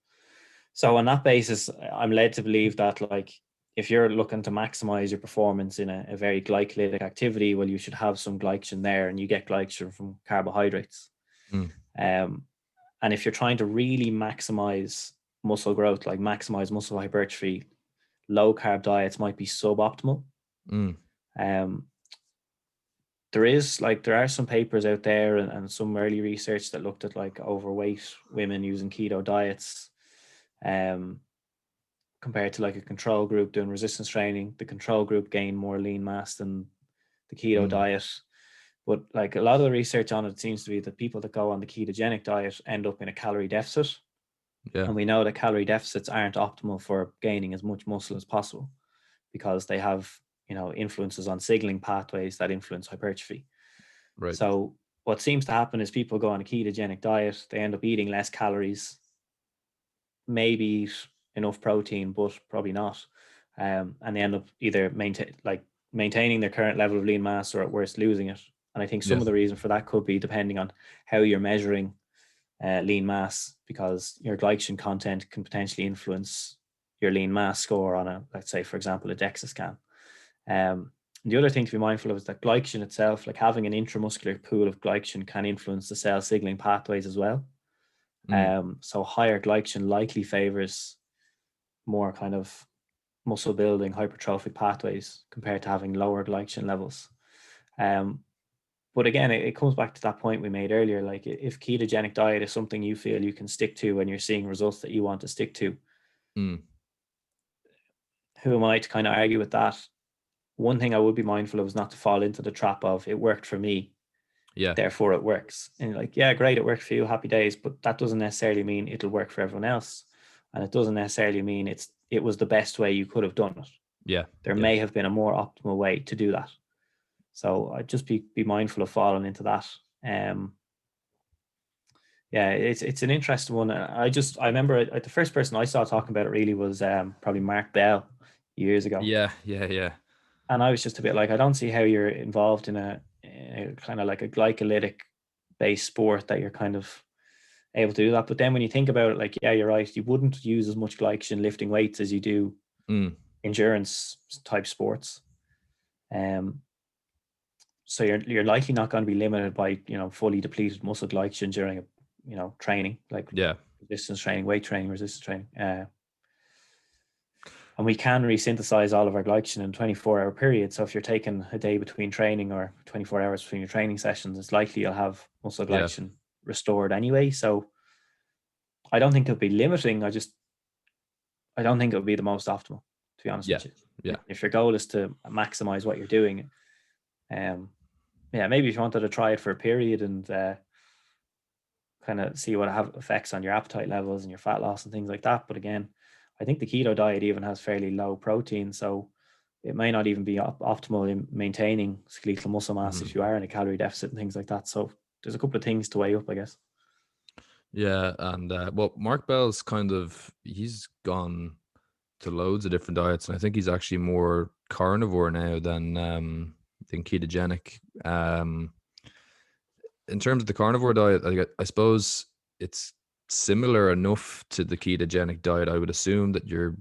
So on that basis, I'm led to believe that like if you're looking to maximize your performance in a very glycolytic activity, well, you should have some glycogen there, and you get glycogen from carbohydrates. Mm. And if you're trying to really maximize muscle growth, like maximize muscle hypertrophy, low carb diets might be suboptimal. Mm. There are some papers out there and some early research that looked at like overweight women using keto diets, compared to like a control group doing resistance training. The control group gained more lean mass than the keto diet. But like a lot of the research on it seems to be that people that go on the ketogenic diet end up in a calorie deficit. Yeah. And we know that calorie deficits aren't optimal for gaining as much muscle as possible, because they have, influences on signaling pathways that influence hypertrophy. Right. So what seems to happen is people go on a ketogenic diet, they end up eating less calories, maybe eat enough protein, but probably not. And they end up either maintaining their current level of lean mass, or at worst losing it. And I think some of the reason for that could be depending on how you're measuring lean mass, because your glycogen content can potentially influence your lean mass score on a, let's say, for example, a DEXA scan. The other thing to be mindful of is that glycogen itself, like having an intramuscular pool of glycogen, can influence the cell signaling pathways as well. So higher glycogen likely favors more kind of muscle building hypertrophic pathways compared to having lower glycogen levels. But again, it comes back to that point we made earlier. Like if ketogenic diet is something you feel you can stick to and you're seeing results that you want to stick to, who am I to kind of argue with that? One thing I would be mindful of is not to fall into the trap of it worked for me, therefore it works. And like, yeah, great, it worked for you, happy days, but that doesn't necessarily mean it'll work for everyone else. And it doesn't necessarily mean it was the best way you could have done it. There may have been a more optimal way to do that. So I'd just be mindful of falling into that. It's an interesting one. I remember the first person I saw talking about it really was probably Mark Bell years ago. Yeah. And I was just a bit like, I don't see how you're involved in a kind of like a glycolytic based sport that you're kind of able to do that. But then when you think about it, like, yeah, you're right. You wouldn't use as much glycogen lifting weights as you do endurance type sports. So you're likely not going to be limited by, fully depleted muscle glycogen during training, like resistance training, weight training, resistance training. And we can resynthesize all of our glycogen in a 24-hour period. So if you're taking a day between training or 24 hours between your training sessions, it's likely you'll have muscle glycogen restored anyway. So I don't think it'll be limiting. I don't think it'll be the most optimal, to be honest with you. Yeah. If your goal is to maximize what you're doing, maybe if you wanted to try it for a period and kind of see what have effects on your appetite levels and your fat loss and things like that. But again, I think the keto diet even has fairly low protein, so it may not even be optimal in maintaining skeletal muscle mass if you are in a calorie deficit and things like that. So there's a couple of things to weigh up, I guess. Yeah, and Mark Bell's he's gone to loads of different diets, and I think he's actually more carnivore now than ketogenic. In terms of the carnivore diet, I suppose it's similar enough to the ketogenic diet. I would assume that you're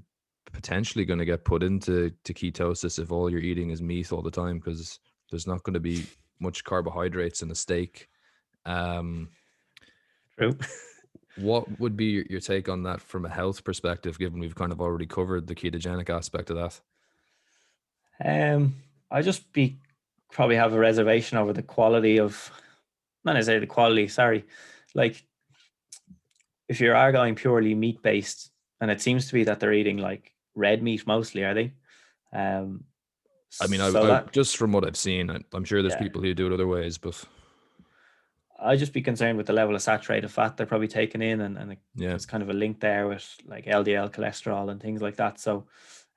potentially going to get put into ketosis if all you're eating is meat all the time, because there's not going to be much carbohydrates in a steak. True. What would be your take on that from a health perspective, given we've kind of already covered the ketogenic aspect of that? I just be probably have a reservation over the quality of, not necessarily the quality, sorry. Like if you are going purely meat based, and it seems to be that they're eating like red meat mostly, are they? Um, I mean, so that, just from what I've seen, I'm sure there's yeah, people who do it other ways, but I just be concerned with the level of saturated fat they're probably taking in, and yeah, there's kind of a link there with like LDL cholesterol and things like that. So,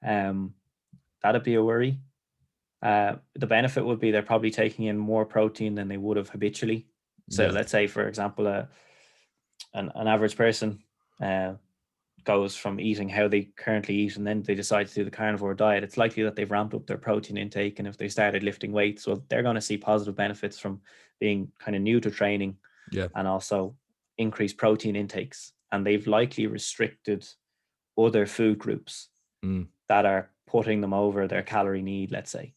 um, that'd be a worry. The benefit would be they're probably taking in more protein than they would have habitually. So, yeah, let's say, for example, an average person uh, goes from eating how they currently eat and then they decide to do the carnivore diet, it's likely that they've ramped up their protein intake. And if they started lifting weights, well, they're going to see positive benefits from being kind of new to training yeah, and also increased protein intakes. And they've likely restricted other food groups mm, that are putting them over their calorie need, let's say.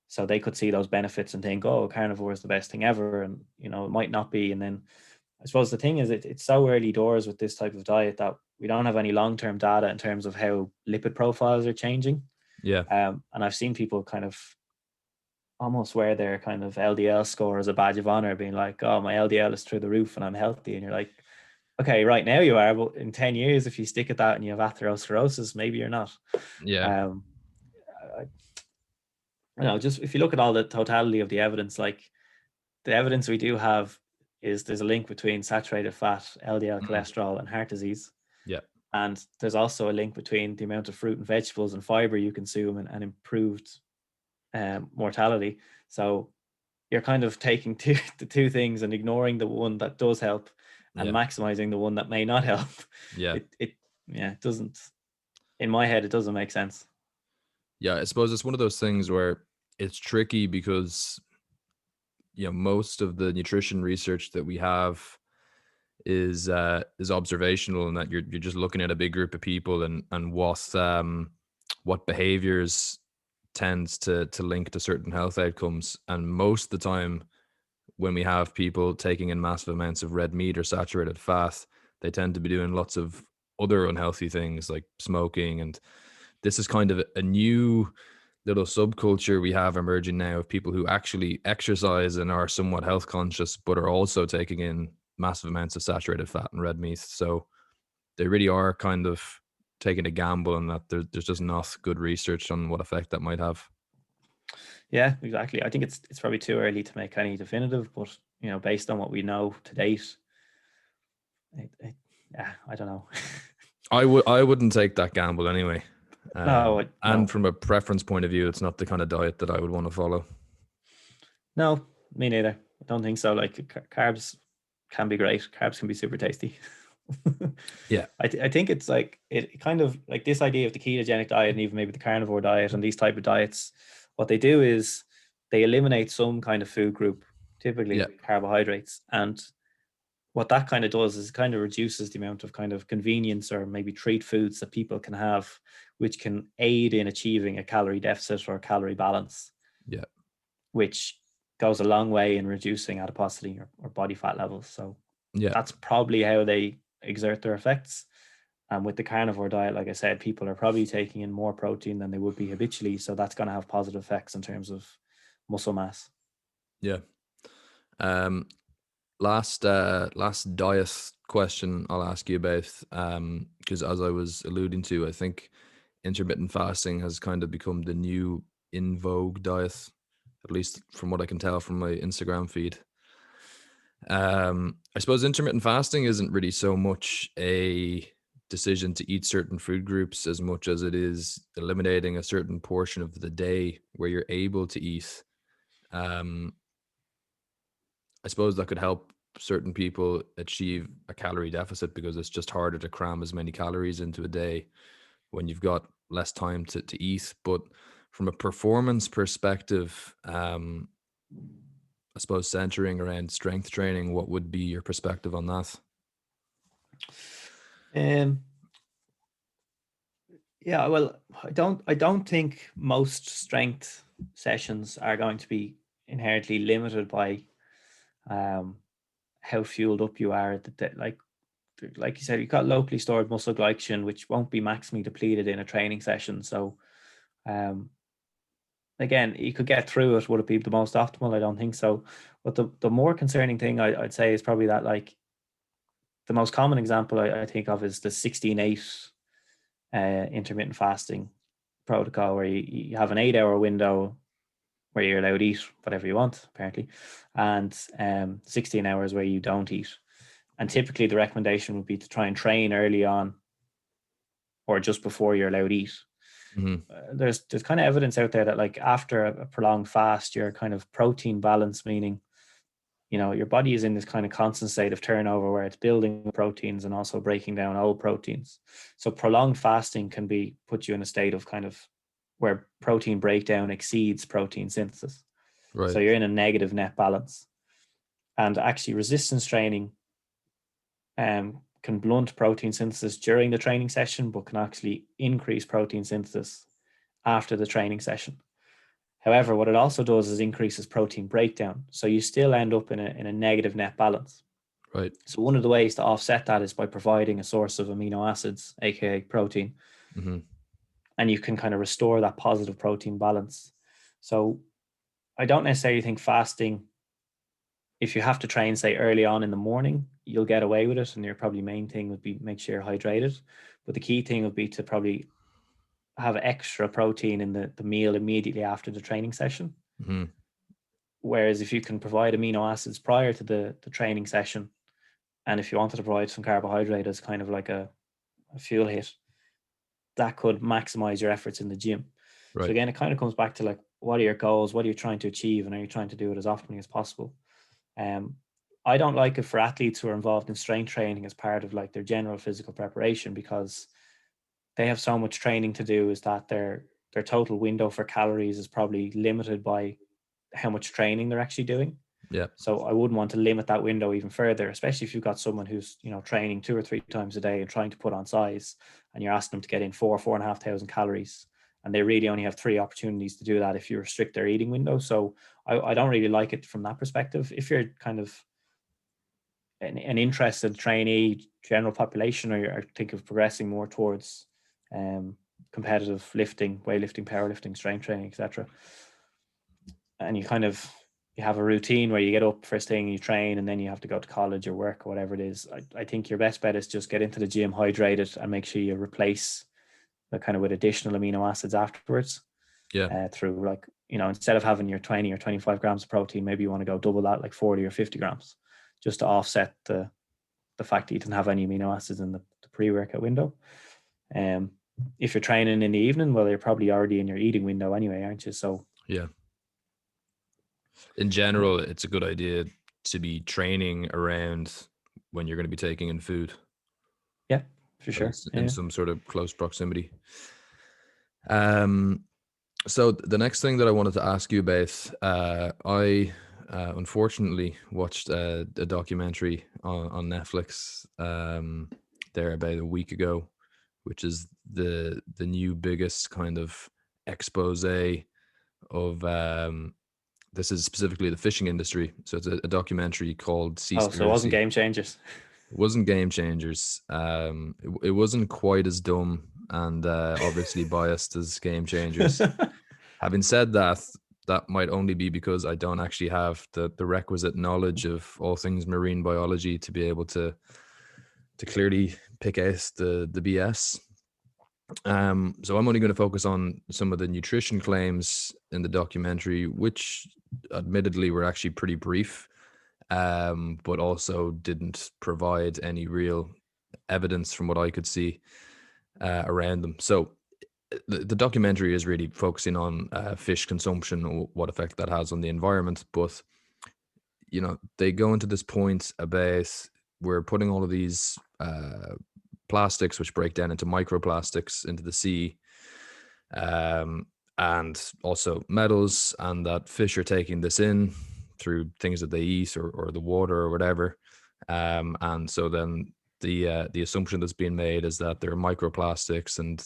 So they could see those benefits and think, oh, carnivore is the best thing ever. And, you know, it might not be. And then I suppose the thing is, it's so early doors with this type of diet that we don't have any long-term data in terms of how lipid profiles are changing. yeah, And I've seen people kind of almost wear their kind of LDL score as a badge of honor, being like, oh, my LDL is through the roof and I'm healthy. And you're like, okay, right now you are, but in 10 years, if you stick at that and you have atherosclerosis, maybe you're not. yeah, Um, I, you know, just if you look at all the totality of the evidence, like the evidence we do have is there's a link between saturated fat, LDL mm, cholesterol, and heart disease. yeah, And there's also a link between the amount of fruit and vegetables and fiber you consume and improved mortality. So you're kind of taking the two things and ignoring the one that does help and yeah, maximizing the one that may not help. yeah, It yeah, it doesn't, in my head, it doesn't make sense. yeah. I suppose it's one of those things where it's tricky because most of the nutrition research that we have is observational, and that you're just looking at a big group of people and what behaviors tends to link to certain health outcomes. And most of the time when we have people taking in massive amounts of red meat or saturated fat, they tend to be doing lots of other unhealthy things like smoking. And this is kind of a new little subculture we have emerging now of people who actually exercise and are somewhat health conscious, but are also taking in massive amounts of saturated fat and red meat. So they really are kind of taking a gamble on that. There's just not good research on what effect that might have. Yeah, exactly. I think it's probably too early to make any definitive, but you know, based on what we know to date, yeah, I don't know. I wouldn't take that gamble anyway. No, And no, from a preference point of view, it's not the kind of diet that I would want to follow. no, me neither. I don't think so. Like carbs can be great. Carbs can be super tasty. Yeah. I think it's like it kind of like this idea of the ketogenic diet and even maybe the carnivore diet and these type of diets. What they do is they eliminate some kind of food group, Yeah. typically carbohydrates, and what that kind of does is kind of reduces the amount of kind of convenience or maybe treat foods that people can have, which can aid in achieving a calorie deficit or a calorie balance, Yeah. which goes a long way in reducing adiposity or body fat levels. So Yeah. that's probably how they exert their effects. And with the carnivore diet, like I said, people are probably taking in more protein than they would be habitually. So that's going to have positive effects in terms of muscle mass. Yeah. Um, last diet question I'll ask you about, because as I was alluding to, I think intermittent fasting has kind of become the new in vogue diet, at least from what I can tell from my Instagram feed. I suppose intermittent fasting isn't really so much a decision to eat certain food groups as much as it is eliminating a certain portion of the day where you're able to eat. Um, I suppose that could help certain people achieve a calorie deficit because it's just harder to cram as many calories into a day when you've got less time to eat. But from a performance perspective, I suppose centering around strength training, what would be your perspective on that? Um, yeah, well, I don't think most strength sessions are going to be inherently limited by um how fueled up you are. Like like you said, you've got locally stored muscle glycogen, which won't be maximally depleted in a training session. So, again, you could get through it. Would it be the most optimal? I don't think so. But the more concerning thing I'd say is probably that, like, the most common example I think of is the 16-8 intermittent fasting protocol, where you have an 8-hour window where you're allowed to eat whatever you want, apparently, and 16 hours where you don't eat. And typically the recommendation would be to try and train early on or just before you're allowed to eat. There's kind of evidence out there that, like, after a prolonged fast, your kind of protein balance, meaning, you know, your body is in this kind of constant state of turnover where it's building proteins and also breaking down old proteins. So prolonged fasting can put you in a state of kind of where protein breakdown exceeds protein synthesis. Right. So you're in a negative net balance. And actually resistance training can blunt protein synthesis during the training session, but can actually increase protein synthesis after the training session. However, what it also does is increases protein breakdown. So you still end up in a negative net balance. Right. So one of the ways to offset that is by providing a source of amino acids, aka protein. And you can kind of restore that positive protein balance. So I don't necessarily think fasting, if you have to train, say, early on in the morning, you'll get away with it. And your probably main thing would be make sure you're hydrated. But the key thing would be to probably have extra protein in the meal immediately after the training session. Whereas if you can provide amino acids prior to the training session, and if you wanted to provide some carbohydrate as kind of like a fuel hit, that could maximize your efforts in the gym. Right. So again, it kind of comes back to, like, what are your goals? What are you trying to achieve? And are you trying to do it as often as possible? I don't like it for athletes who are involved in strength training as part of, like, their general physical preparation, because they have so much training to do, is that their total window for calories is probably limited by how much training they're actually doing. Yeah. So I wouldn't want to limit that window even further, especially if you've got someone who's, you know, training 2 or 3 times a day and trying to put on size, and you're asking them to get in 4,500 calories, and they really only have 3 opportunities to do that if you restrict their eating window. So I don't really like it from that perspective. If you're kind of an interested trainee, general population, or you're thinking of progressing more towards competitive lifting, weightlifting, powerlifting, strength training, etc., and you have a routine where you get up first thing, you train, and then you have to go to college or work or whatever it is, I think your best bet is just get into the gym hydrated and make sure you replace the kind of with additional amino acids afterwards. Yeah. Through, like, you know, instead of having your 20 or 25 grams of protein, maybe you want to go double that, like 40 or 50 grams, just to offset the fact that you didn't have any amino acids in the pre-workout window. If you're training in the evening, well, you're probably already in your eating window anyway, aren't you? So yeah. In general, it's a good idea to be training around when you're going to be taking in food. Yeah, for sure. In some sort of close proximity. So the next thing that I wanted to ask you about, I unfortunately watched a documentary on Netflix there about a week ago, which is the new biggest kind of expose of this is specifically the fishing industry. So it's a documentary called Seaspiracy. So it wasn't Game Changers. It wasn't Game Changers. It wasn't quite as dumb and obviously biased as Game Changers. Having said that, that might only be because I don't actually have the requisite knowledge of all things marine biology to be able to clearly pick out the BS. So I'm only going to focus on some of the nutrition claims in the documentary, which admittedly were actually pretty brief, but also didn't provide any real evidence from what I could see around them. So the documentary is really focusing on fish consumption or what effect that has on the environment. But, you know, they go into this point about we're putting all of these plastics, which break down into microplastics, into the sea, and also metals, and that fish are taking this in through things that they eat or the water or whatever. And so then the assumption that's being made is that there are microplastics and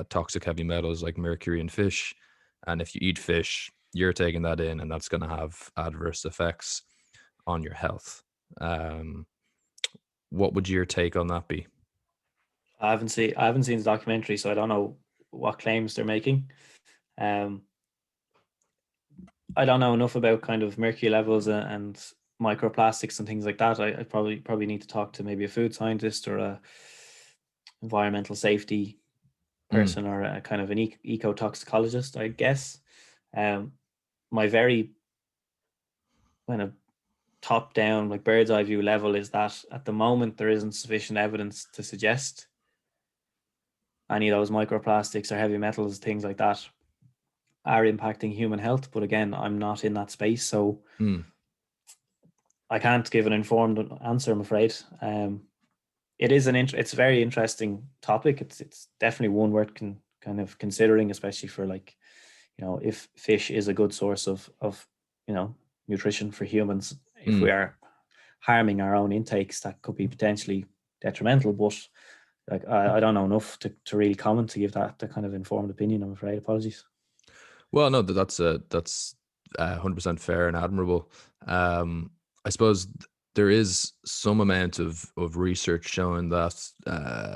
toxic heavy metals like mercury in fish. And if you eat fish, you're taking that in, and that's going to have adverse effects on your health. what would your take on that be? I haven't seen the documentary, so I don't know what claims they're making. Um, I don't know enough about kind of mercury levels and microplastics and things like that. I probably need to talk to maybe a food scientist or a environmental safety Mm. person or a kind of an eco-toxicologist, I guess. My very kind of top down, like bird's eye view level is that at the moment there isn't sufficient evidence to suggest any of those microplastics or heavy metals, things like that, are impacting human health. But again, I'm not in that space, so Mm. I can't give an informed answer, I'm afraid. It is it's a very interesting topic. It's definitely one worth kind of considering, especially for like, if fish is a good source of nutrition for humans. If we Mm. are harming our own intakes, that could be potentially detrimental. But like, I don't know enough to really comment to give that the kind of informed opinion, I'm afraid. Apologies. Well, no, that's 100% fair and admirable. I suppose there is some amount of research showing that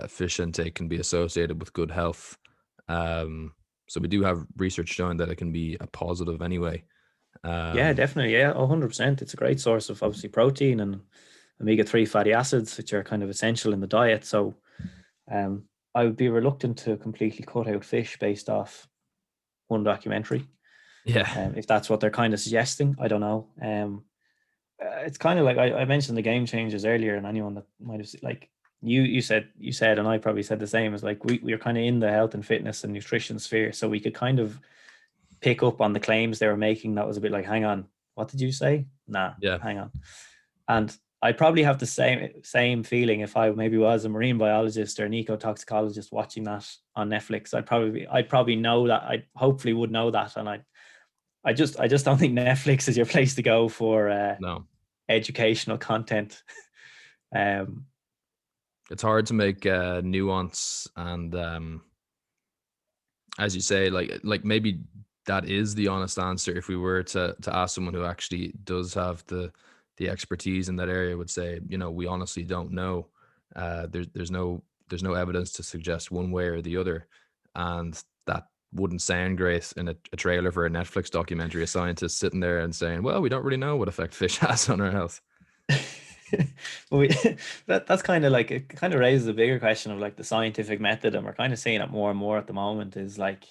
fish intake can be associated with good health. So we do have research showing that it can be a positive anyway. Yeah, Um, definitely. Yeah, 100%. It's a great source of obviously protein and omega-3 fatty acids, which are kind of essential in the diet. So um, I would be reluctant to completely cut out fish based off one documentary. yeah, If that's what they're kind of suggesting, I don't know. It's kind of like I mentioned the game changers earlier, and anyone that might have like you said, and I probably said the same, is like we're kind of in the health and fitness and nutrition sphere, so we could kind of pick up on the claims they were making. That was a bit like, hang on, what did you say? Nah, yeah, hang on. And I'd probably have the same feeling if I maybe was a marine biologist or an ecotoxicologist watching that on Netflix. I'd probably know that. I hopefully would know that, and I just don't think Netflix is your place to go for no, educational content. Um, it's hard to make nuance and as you say, like maybe that is the honest answer if we were to ask someone who actually does have the expertise in that area, would say, we honestly don't know. There's no evidence to suggest one way or the other, and that wouldn't sound great in a trailer for a Netflix documentary. A scientist sitting there and saying, well, we don't really know what effect fish has on our health. we, that's kind of like, it kind of raises a bigger question of like the scientific method, and we're kind of seeing it more and more at the moment. Is like,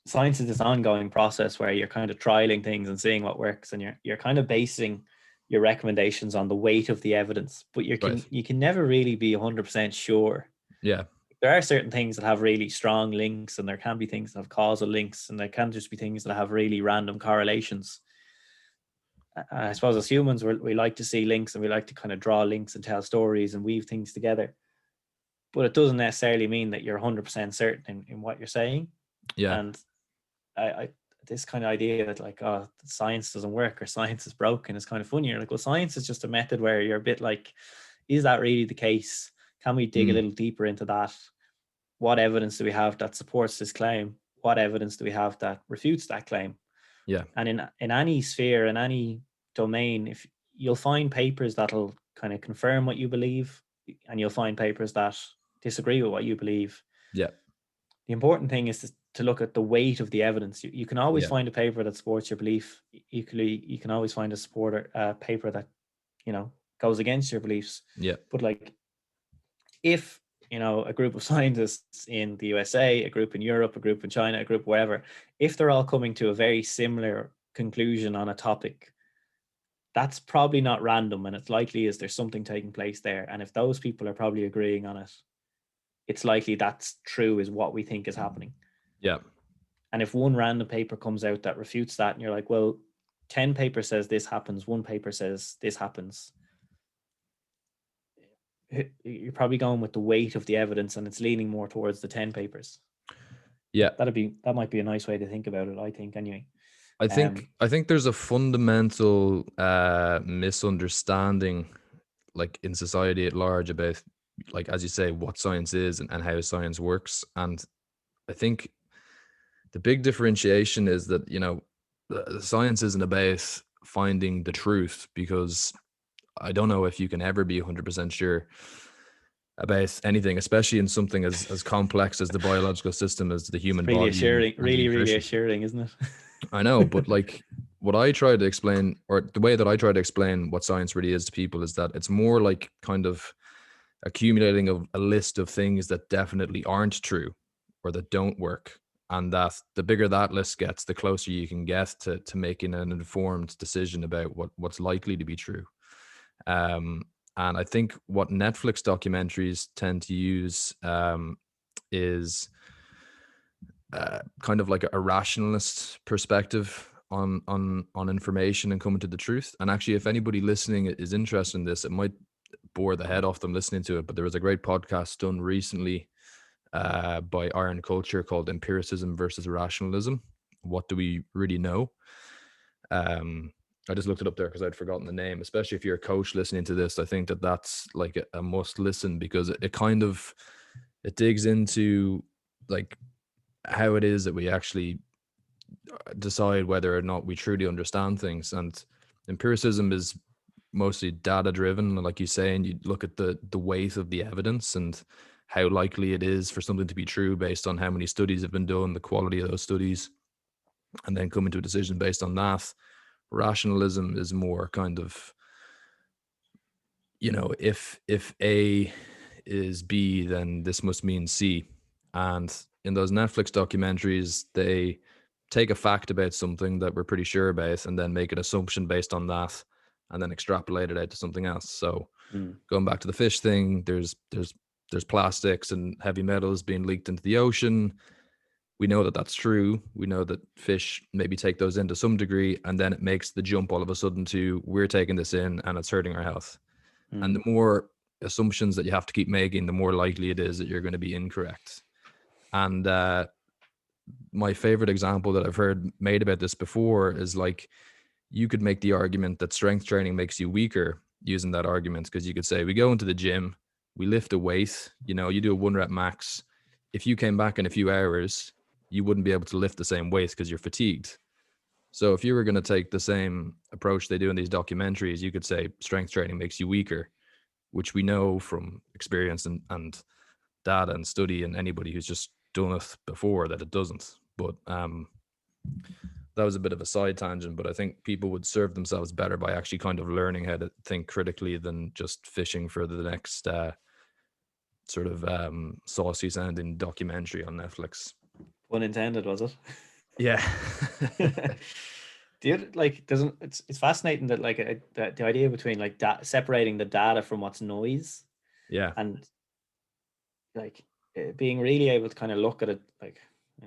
science is this ongoing process where you're kind of trialing things and seeing what works, and you're kind of basing your recommendations on the weight of the evidence, but Right. you can never really be 100% sure. Yeah. There are certain things that have really strong links, and there can be things that have causal links, and there can just be things that have really random correlations. I suppose as humans, we like to see links, and we like to kind of draw links and tell stories and weave things together, but it doesn't necessarily mean that you're 100% certain in what you're saying. Yeah. And I this kind of idea that like, oh, science doesn't work or science is broken is kind of funny. You're like, well, science is just a method where you're a bit like, is that really the case? Can we dig a Mm. little deeper into that? What evidence do we have that supports this claim? What evidence do we have that refutes that claim? Yeah. And in any sphere, in any domain, if you'll find papers that'll kind of confirm what you believe, and you'll find papers that disagree with what you believe. Yeah. The important thing is to look at the weight of the evidence. You can always Yeah. find a paper that supports your belief. Equally, you can always find a paper that goes against your beliefs. Yeah. But like, if a group of scientists in the USA, a group in Europe, a group in China, a group wherever, if they're all coming to a very similar conclusion on a topic, that's probably not random, and it's likely is there's something taking place there. And if those people are probably agreeing on it, it's likely that's true, is what we think is happening. Yeah. And if one random paper comes out that refutes that, and you're like, well, 10 papers says this happens, one paper says this happens, you're probably going with the weight of the evidence, and it's leaning more towards the 10 papers. Yeah. That might be a nice way to think about it, I think, anyway. I think there's a fundamental misunderstanding, like in society at large, about, like as you say, what science is and how science works. And I think the big differentiation is that, science isn't about finding the truth, because I don't know if you can ever be 100% sure about anything, especially in something as complex as the biological system, as the It's human really body assuring, and really nutrition. assuring, isn't it? I know, but like what I try to explain, or the way that I try to explain what science really is to people, is that it's more like kind of accumulating a list of things that definitely aren't true or that don't work. And that the bigger that list gets, the closer you can get to making an informed decision about what's likely to be true. Um, and I think what Netflix documentaries tend to use is kind of like a rationalist perspective on information and coming to the truth. And actually, if anybody listening is interested in this, it might bore the head off them listening to it. But there was a great podcast done recently by Iron Culture called "Empiricism versus Rationalism." What do we really know? I just looked it up there because I'd forgotten the name. Especially if you're a coach listening to this, I think that that's like a must listen, because it kind of it digs into like how it is that we actually decide whether or not we truly understand things. And empiricism is mostly data driven, like you say, and you look at the weight of the evidence and how likely it is for something to be true based on how many studies have been done, the quality of those studies, and then come into a decision based on that. Rationalism is more kind of, if A is B, then this must mean C. And in those Netflix documentaries, they take a fact about something that we're pretty sure about and then make an assumption based on that and then extrapolate it out to something else. So going back to the fish thing, there's plastics and heavy metals being leaked into the ocean. We know that that's true. We know that fish maybe take those in to some degree, and then it makes the jump all of a sudden to we're taking this in and it's hurting our health. And the more assumptions that you have to keep making, the more likely it is that you're going to be incorrect. And my favorite example that I've heard made about this before is like, you could make the argument that strength training makes you weaker using that argument, because you could say we go into the gym, we lift a weight, you do a 1 rep max. If you came back in a few hours, you wouldn't be able to lift the same weight because you're fatigued. So if you were going to take the same approach they do in these documentaries, you could say strength training makes you weaker, which we know from experience and data and study and anybody who's just done it before that it doesn't. But that was a bit of a side tangent, but I think people would serve themselves better by actually kind of learning how to think critically than just fishing for the next sort of saucy sounding documentary on Netflix. Pun intended, was it? Yeah. It's fascinating that the idea between like separating the data from what's noise, Yeah. and like being really able to kind of look at it, like, I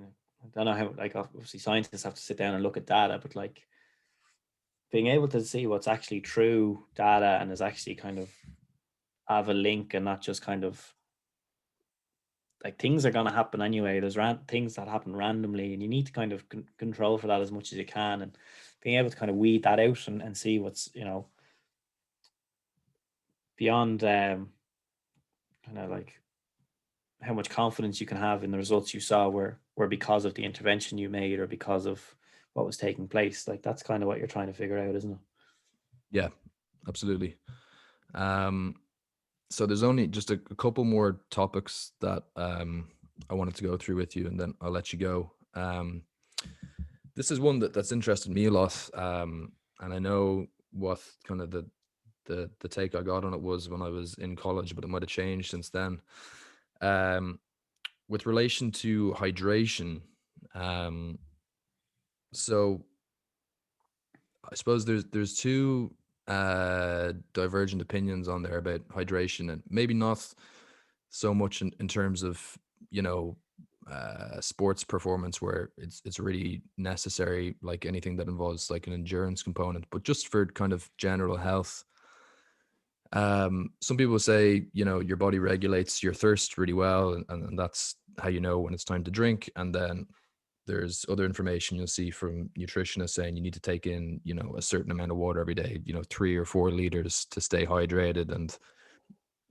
don't know how, like, obviously scientists have to sit down and look at data, but like being able to see what's actually true data and is actually kind of have a link and not just kind of like things are going to happen anyway. There's things that happen randomly, and you need to kind of control for that as much as you can, and being able to kind of weed that out and see what's, beyond kind of like how much confidence you can have in the results you saw were because of the intervention you made or because of what was taking place. Like that's kind of what you're trying to figure out, isn't it? Yeah, absolutely. So there's only just a couple more topics that I wanted to go through with you, and then I'll let you go. This is one that's interested me a lot, and I know what kind of the take I got on it was when I was in college, but it might have changed since then. With relation to hydration, so I suppose there's two divergent opinions on there about hydration, and maybe not so much in terms of sports performance where it's really necessary, like anything that involves like an endurance component, but just for kind of general health. Some people say your body regulates your thirst really well, and that's how you know when it's time to drink. And then there's other information you'll see from nutritionists saying you need to take in a certain amount of water every day, 3 or 4 liters to stay hydrated. And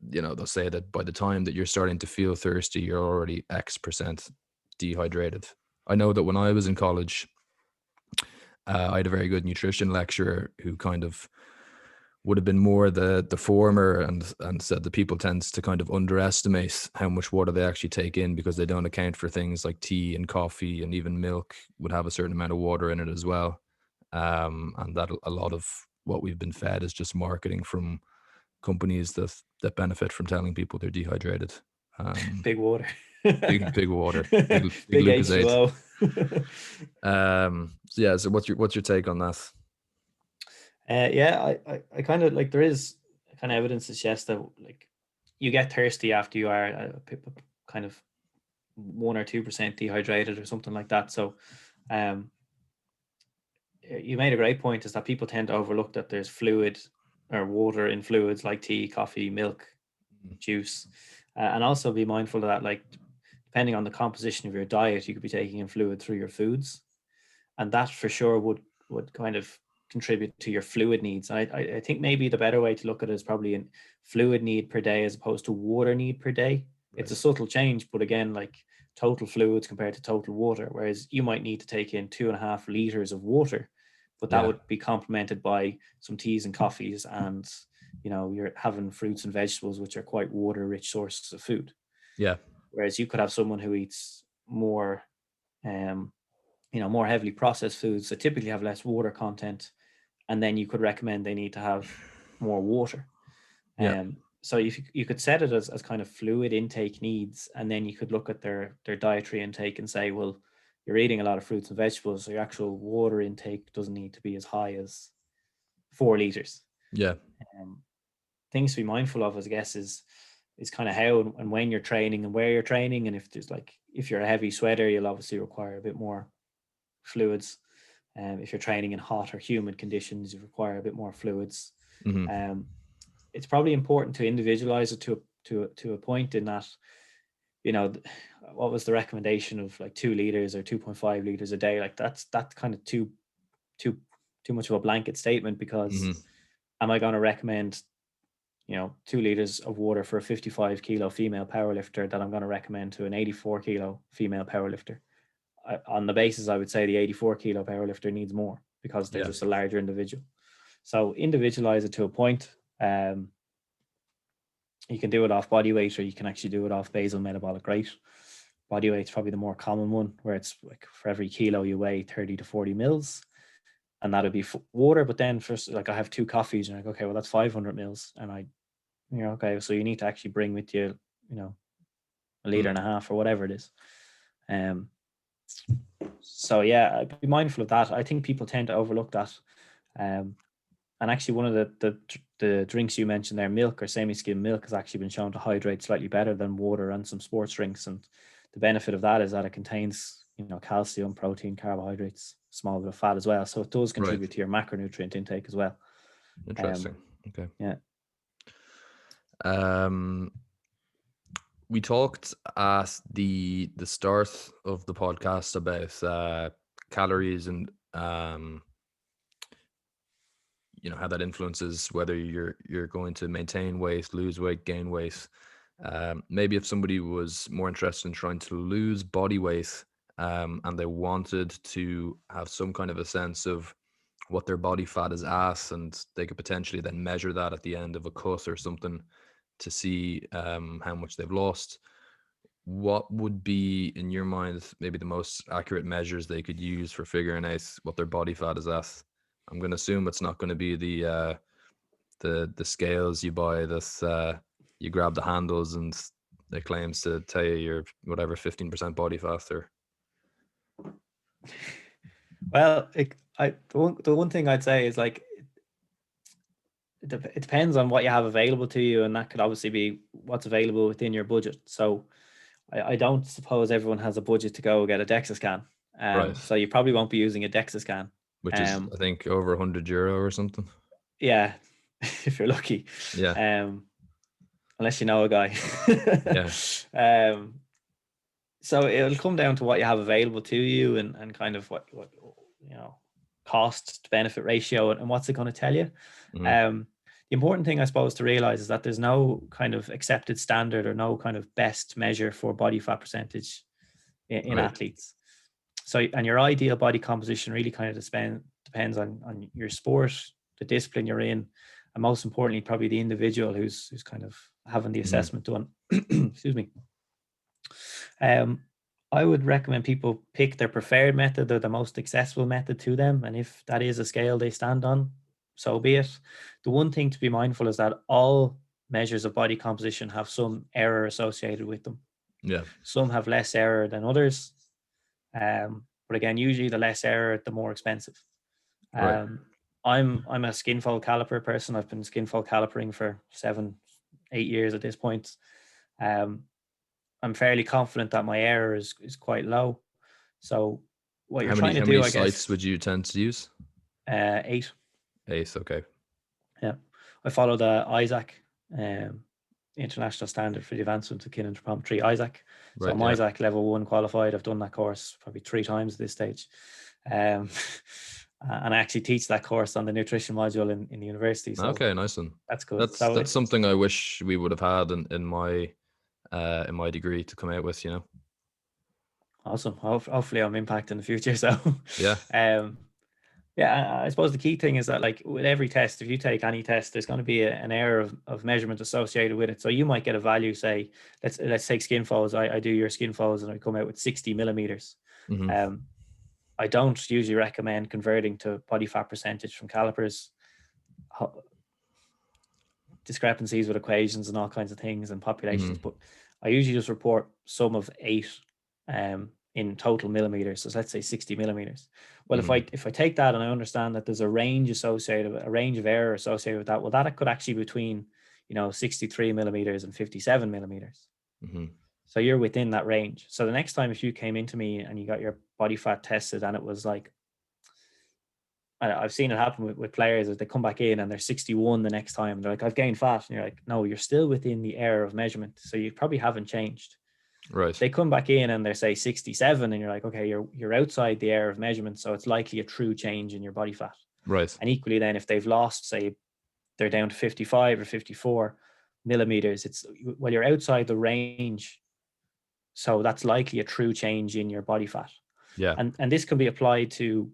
they'll say that by the time that you're starting to feel thirsty, you're already X% dehydrated. I know that when I was in college, I had a very good nutrition lecturer who kind of would have been more the former, and said that people tend to kind of underestimate how much water they actually take in because they don't account for things like tea and coffee, and even milk would have a certain amount of water in it as well. And that a lot of what we've been fed is just marketing from companies that benefit from telling people they're dehydrated. Big water. Big water, big Big Lucozade. H2O. So yeah, so what's your take on that? Yeah, I kind of like, there is kind of evidence to suggest that like you get thirsty after you are kind of 1 or 2% dehydrated or something like that. So you made a great point, is that people tend to overlook that there's fluid or water in fluids like tea, coffee, milk, juice, and also be mindful of that, like depending on the composition of your diet, you could be taking in fluid through your foods, and that for sure would kind of contribute to your fluid needs. I think maybe the better way to look at it is probably in fluid need per day as opposed to water need per day. Right. It's a subtle change, but again, like total fluids compared to total water, whereas you might need to take in 2.5 liters of water, but that would be complemented by some teas and coffees, and you're having fruits and vegetables, which are quite water rich sources of food. Yeah. Whereas you could have someone who eats more more heavily processed foods that typically have less water content, and then you could recommend they need to have more water. So you could set it as kind of fluid intake needs, and then you could look at their dietary intake and say, well, you're eating a lot of fruits and vegetables, so your actual water intake doesn't need to be as high as 4 liters. Yeah. Things to be mindful of, I guess, is kind of how and when you're training and where you're training, and if you're a heavy sweater, you'll obviously require a bit more fluids. If you're training in hot or humid conditions, you require a bit more fluids. Mm-hmm. It's probably important to individualize it to a point, in that, what was the recommendation of like 2 liters or 2.5 liters a day? Like that's kind of too much of a blanket statement, because am I going to recommend 2 liters of water for a 55 kilo female powerlifter that I'm going to recommend to an 84 kilo female powerlifter? On the basis, I would say the 84 kilo powerlifter needs more, because they're just a larger individual. So individualize it to a point. You can do it off body weight, or you can actually do it off basal metabolic rate. Body weight's probably the more common one, where it's like for every kilo you weigh 30 to 40 mils, and that'll be water. But then first, like I have 2 coffees, and like, okay, well that's 500 mils, and okay, so you need to actually bring with you, a liter and a half or whatever it is. So yeah, be mindful of that. I think people tend to overlook that. And actually, one of the drinks you mentioned there, milk or semi-skim milk, has actually been shown to hydrate slightly better than water and some sports drinks. And the benefit of that is that it contains, calcium, protein, carbohydrates, small bit of fat as well. So it does contribute to your macronutrient intake as well. Interesting. Okay. Yeah. We talked at the start of the podcast about calories and how that influences whether you're going to maintain weight, lose weight, gain weight. Maybe if somebody was more interested in trying to lose body weight, and they wanted to have some kind of a sense of what their body fat is at, and they could potentially then measure that at the end of a cut or something to see how much they've lost. What would be, in your mind, maybe the most accurate measures they could use for figuring out what their body fat is at? I'm going to assume it's not going to be the scales you buy that you grab the handles and it claims to tell you you're whatever 15% body fat or. Well, the one thing I'd say is, like, it depends on what you have available to you, and that could obviously be what's available within your budget. So I don't suppose everyone has a budget to go get a DEXA scan. Right. So you probably won't be using a DEXA scan. Which is, I think, over €100 or something. Yeah, if you're lucky. Yeah. Unless you know a guy. Yeah. So it'll come down to what you have available to you, and kind of what cost to benefit ratio, and what's it going to tell you. Mm-hmm. The important thing, I suppose, to realize is that there's no kind of accepted standard or no kind of best measure for body fat percentage in athletes. So, and your ideal body composition really kind of depends on your sport, the discipline you're in, and most importantly, probably the individual who's kind of having the assessment done. Excuse me. I would recommend people pick their preferred method or the most accessible method to them. And if that is a scale they stand on, so be it. The one thing to be mindful is that all measures of body composition have some error associated with them. Yeah. Some have less error than others. But again, usually the less error, the more expensive. Right. I'm a skin fold caliper person. I've been skin fold calipering for 7-8 years at this point. I'm fairly confident that my error is quite low. So what you're trying to do, I guess. How many sites would you tend to use? 8. 8, okay. Yeah, I follow the Isaac, international standard for the advancement of kin anthropometry, Isaac. So I'm Isaac level 1 qualified. I've done that course probably 3 times at this stage. And I actually teach that course on the nutrition module in the university. So okay, nice one. That's good. That's something I wish we would have had in my degree to come out with, Awesome. Hopefully I'm impacting in the future. So yeah. Yeah, I suppose the key thing is that, like, with every test, if you take any test, there's going to be an error of measurement associated with it. So you might get a value, say, let's take skin folds. I do your skin folds and I come out with 60 millimeters. I don't usually recommend converting to body fat percentage from calipers. Discrepancies with equations and all kinds of things and populations, but I usually just report sum of 8 in total millimeters. So let's say 60 millimeters. Well, if I take that and I understand that there's a range of error associated with that, well, that could actually be between 63 millimeters and 57 millimeters. So you're within that range. So the next time, if you came into me and you got your body fat tested and it was like, I've seen it happen with players, as they come back in and they're 61 the next time. They're like, I've gained fat. And you're like, no, you're still within the error of measurement. So you probably haven't changed. Right. They come back in and they're, say, 67 and you're like, okay, you're outside the error of measurement. So it's likely a true change in your body fat. Right. And equally then, if they've lost, say, they're down to 55 or 54 millimeters, you're outside the range. So that's likely a true change in your body fat. Yeah. And this can be applied to,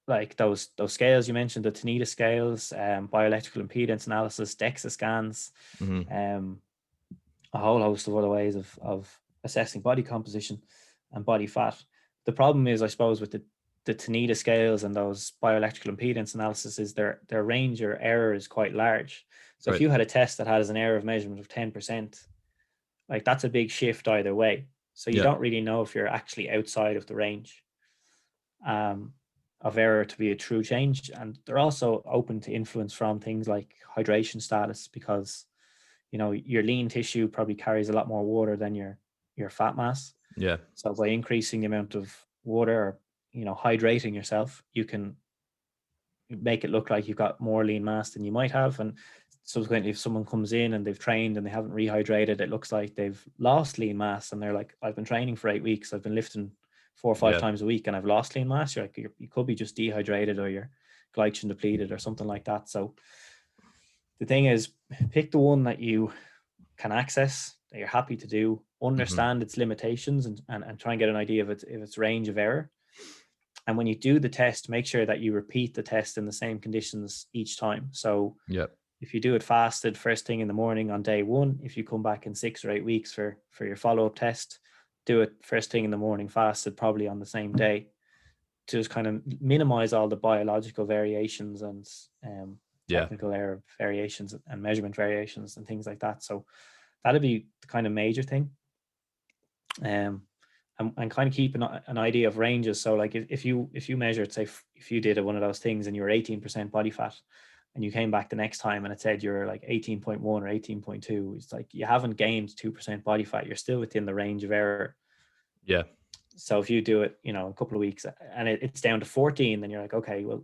like, those scales you mentioned, the Tanita scales, bioelectrical impedance analysis, DEXA scans, a whole host of other ways of assessing body composition and body fat. The problem is, I suppose, with the Tanita scales and those bioelectrical impedance analysis is their range or error is quite large. So if you had a test that has an error of measurement of 10%, like, that's a big shift either way. So you don't really know if you're actually outside of the range of error to be a true change. And they're also open to influence from things like hydration status, because your lean tissue probably carries a lot more water than your fat mass. Yeah. So by increasing the amount of water, or hydrating yourself, you can make it look like you've got more lean mass than you might have. And subsequently, if someone comes in and they've trained and they haven't rehydrated, it looks like they've lost lean mass. And they're like, I've been training for 8 weeks, I've been lifting 4 or 5 times a week, and I've lost lean mass. You're like, you could be just dehydrated, or you're glycogen depleted or something like that. So the thing is, pick the one that you can access, that you're happy to do, understand its limitations, and try and get an idea of its range of error. And when you do the test, make sure that you repeat the test in the same conditions each time. So if you do it fasted first thing in the morning on day 1, if you come back in 6 or 8 weeks for your follow-up test, do it first thing in the morning fasted, probably on the same day, to just kind of minimize all the biological variations and technical error variations and measurement variations and things like that. So that'd be the kind of major thing. And kind of keep an idea of ranges. So, like, if you measured, say, if you did one of those things and you were 18% body fat, and you came back the next time and it said you're like 18.1 or 18.2, it's like you haven't gained 2% body fat. You're still within the range of error. Yeah. So if you do it, a couple of weeks and it's down to 14, then you're like, okay, well,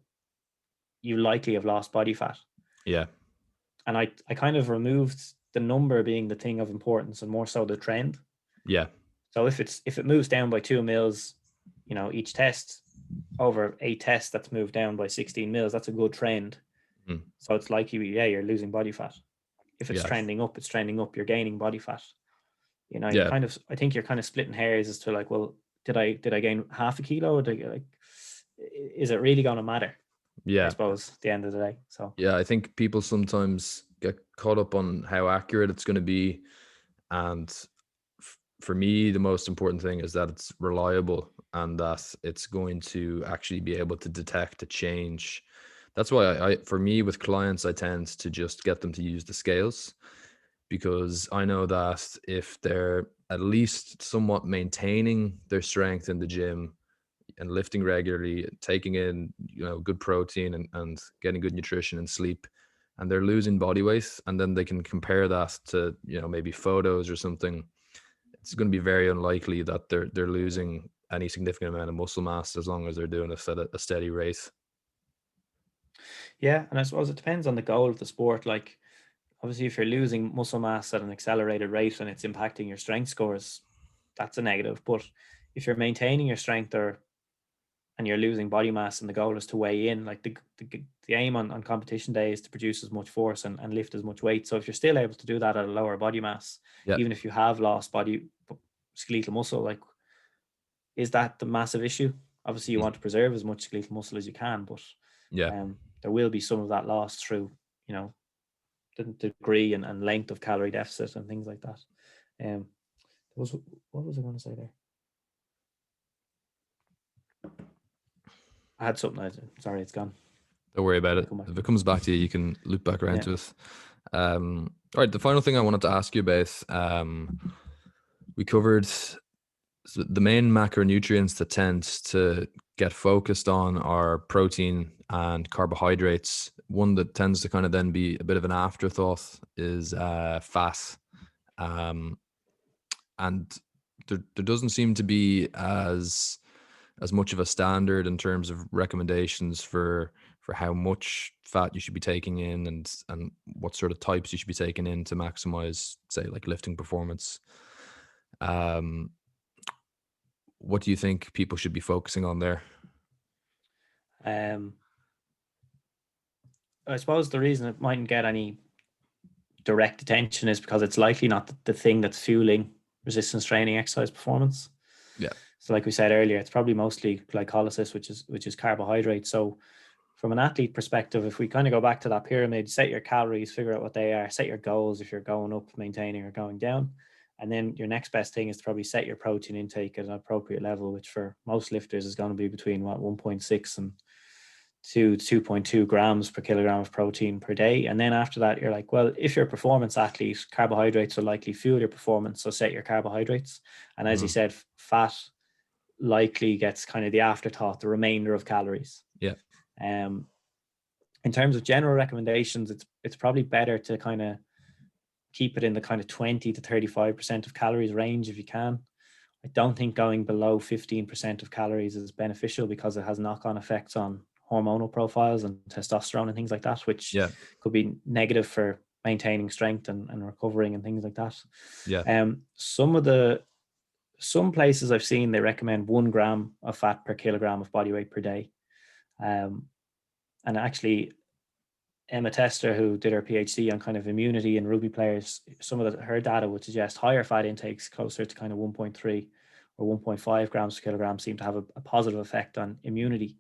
you likely have lost body fat. Yeah. And I kind of removed the number being the thing of importance and more so the trend. Yeah. So if it moves down by 2 mils, each test over 8 tests, that's moved down by 16 mils. That's a good trend. So it's likely, you're losing body fat. If it's trending up, it's trending up. You're gaining body fat. You're kind of, I think you're kind of splitting hairs as to, like, well, did I gain half a kilo? Or is it really going to matter? I Yeah. suppose, at the end of the day. So Yeah, I think people sometimes get caught up on how accurate it's going to be. And for me, the most important thing is that it's reliable and that it's going to actually be able to detect a change. That's why for me, with clients, I tend to just get them to use the scales, because I know that if they're at least somewhat maintaining their strength in the gym and lifting regularly, taking in, good protein and getting good nutrition and sleep, and they're losing body weight, and then they can compare that to, maybe photos or something, it's going to be very unlikely that they're losing any significant amount of muscle mass as long as they're doing it at a steady rate. yeah, and I suppose it depends on the goal of the sport. Like, obviously, if you're losing muscle mass at an accelerated rate and it's impacting your strength scores, that's a negative. But if you're maintaining your strength and you're losing body mass and the goal is to weigh in, like the aim on competition day is to produce as much force and lift as much weight. So if you're still able to do that at a lower body mass, Yeah. even if you have lost body skeletal muscle, like, is that the massive issue? Obviously, you want to preserve as much skeletal muscle as you can, but Yeah. there will be some of that lost through, the degree and length of calorie deficit and things like that. What was I going to say there? I had something. Sorry, it's gone. Don't worry about it. If it comes back to you, you can loop back around to it. All right. The final thing I wanted to ask you about, we covered the main macronutrients that tend to get focused on are protein and carbohydrates. One that tends to kind of then be a bit of an afterthought is fat. And there doesn't seem to be as much of a standard in terms of recommendations for how much fat you should be taking in and what sort of types you should be taking in to maximize, say, like lifting performance. What do you think people should be focusing on there? I suppose the reason it mightn't get any direct attention is because it's likely not the thing that's fueling resistance training exercise performance. Yeah. So like we said earlier, it's probably mostly glycolysis, which is carbohydrate. So from an athlete perspective, if we kind of go back to that pyramid, set your calories, figure out what they are, set your goals if you're going up, maintaining, or going down. And then your next best thing is to probably set your protein intake at an appropriate level, which for most lifters is going to be between 1.6 and 2.2 grams per kilogram of protein per day. And then after that, you're like, well, if you're a performance athlete, carbohydrates will likely fuel your performance. So set your carbohydrates. And as you said, fat likely gets kind of the afterthought, the remainder of calories. Yeah. In terms of general recommendations, it's probably better to kind of keep it in the kind of 20 to 35% of calories range if you can. I don't think going below 15% of calories is beneficial because it has knock-on effects on hormonal profiles and testosterone and things like that, which could be negative for maintaining strength and recovering and things like that. Yeah. Some places I've seen, they recommend 1 gram of fat per kilogram of body weight per day. And actually, Emma Tester, who did her PhD on kind of immunity in rugby players, her data would suggest higher fat intakes closer to kind of 1.3 or 1.5 grams per kilogram seem to have a positive effect on immunity.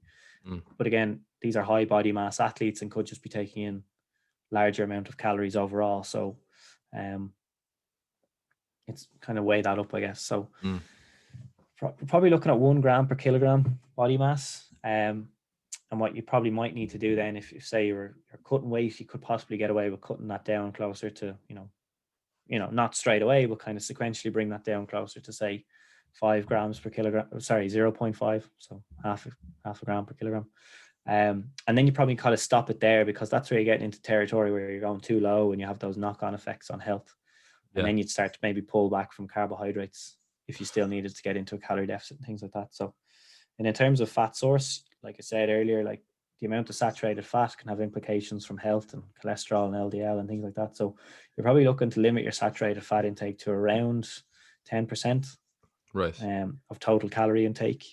But again, these are high body mass athletes and could just be taking in larger amount of calories overall. So it's kind of weigh that up, I guess. So probably looking at 1 gram per kilogram body mass. And what you probably might need to do then, if say you're cutting weight, you could possibly get away with cutting that down closer to, not straight away, but kind of sequentially bring that down closer to, say, 5 grams per kilogram, 0.5, so half a gram per kilogram. And then you probably kind of stop it there, because that's where you're getting into territory where you're going too low and you have those knock-on effects on health. And then you'd start to maybe pull back from carbohydrates if you still needed to get into a calorie deficit and things like that. So, and in terms of fat source, like I said earlier, like the amount of saturated fat can have implications from health and cholesterol and LDL and things like that. So you're probably looking to limit your saturated fat intake to around 10% of total calorie intake,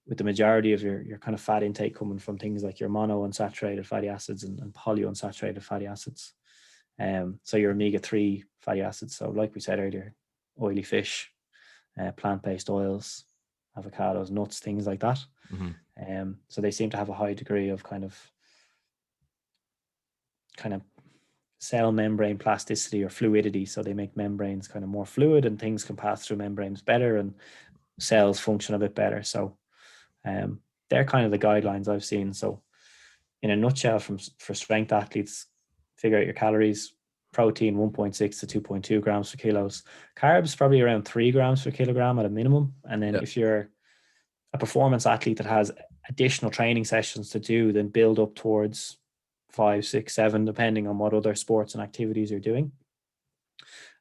with the majority of your kind of fat intake coming from things like your monounsaturated fatty acids and polyunsaturated fatty acids. So your omega-3 fatty acids. So like we said earlier, oily fish, plant-based oils, avocados, nuts, things like that. So they seem to have a high degree of kind of kind of cell membrane plasticity or fluidity. So they make membranes kind of more fluid and things can pass through membranes better and cells function a bit better. So they're kind of the guidelines I've seen. So in a nutshell, for strength athletes, figure out your calories, protein 1.6 to 2.2 grams per kilos, carbs probably around 3 grams per kilogram at a minimum. And then if you're a performance athlete that has additional training sessions to do, then build up towards 5, 6, 7, depending on what other sports and activities you're doing.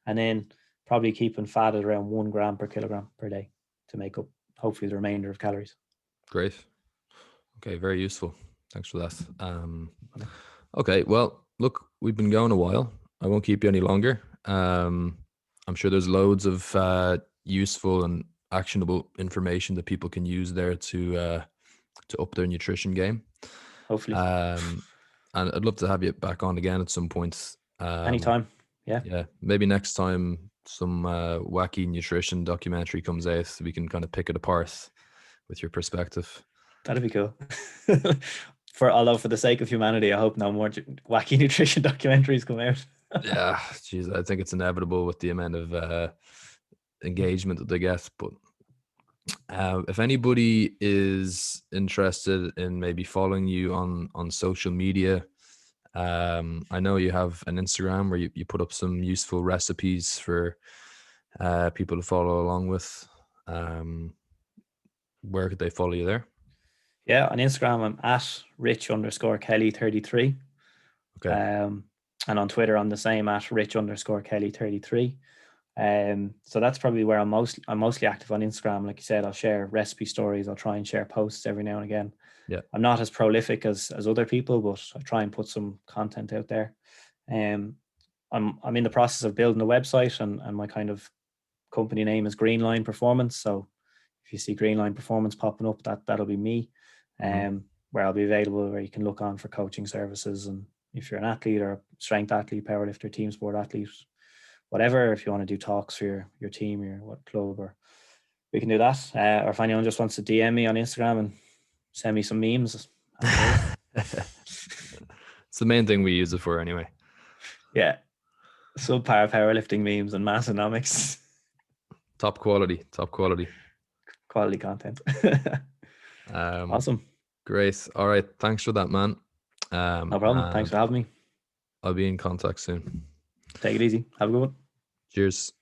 And then probably keeping fat at around 1 gram per kilogram per day to make up hopefully the remainder of calories. Great. Okay, very useful. Thanks for that. Okay, well, look, we've been going a while. I won't keep you any longer. I'm sure there's loads of useful and actionable information that people can use there to up their nutrition game. Hopefully. And I'd love to have you back on again at some point. Anytime. Yeah, maybe next time some wacky nutrition documentary comes out, we can kind of pick it apart with your perspective. That'd be cool. Although for the sake of humanity, I hope no more wacky nutrition documentaries come out. Yeah, geez, I think it's inevitable with the amount of engagement that they get. But if anybody is interested in maybe following you on social media, I know you have an Instagram where you put up some useful recipes for people to follow along with. Where could they follow you there? Yeah, on Instagram, I'm at rich_Kelly33. Okay. And on Twitter, I'm the same at rich_Kelly33. So that's probably where I'm mostly active on Instagram. Like you said, I'll share recipe stories. I'll try and share posts every now and again. Yeah. I'm not as prolific as other people, but I try and put some content out there. I'm in the process of building a website, and my kind of company name is Greenline Performance. So if you see Greenline Performance popping up, that'll be me. Where I'll be available, where you can look on for coaching services. And if you're an athlete or a strength athlete, powerlifter, team sport athlete, whatever, if you want to do talks for your team, your what club, or we can do that. Or if anyone just wants to DM me on Instagram and send me some memes. It's the main thing we use it for anyway. Yeah. Powerlifting memes and massonomics. Top quality. Quality content. Awesome. Great. All right. Thanks for that, man. No problem. Thanks for having me. I'll be in contact soon. Take it easy. Have a good one. Cheers.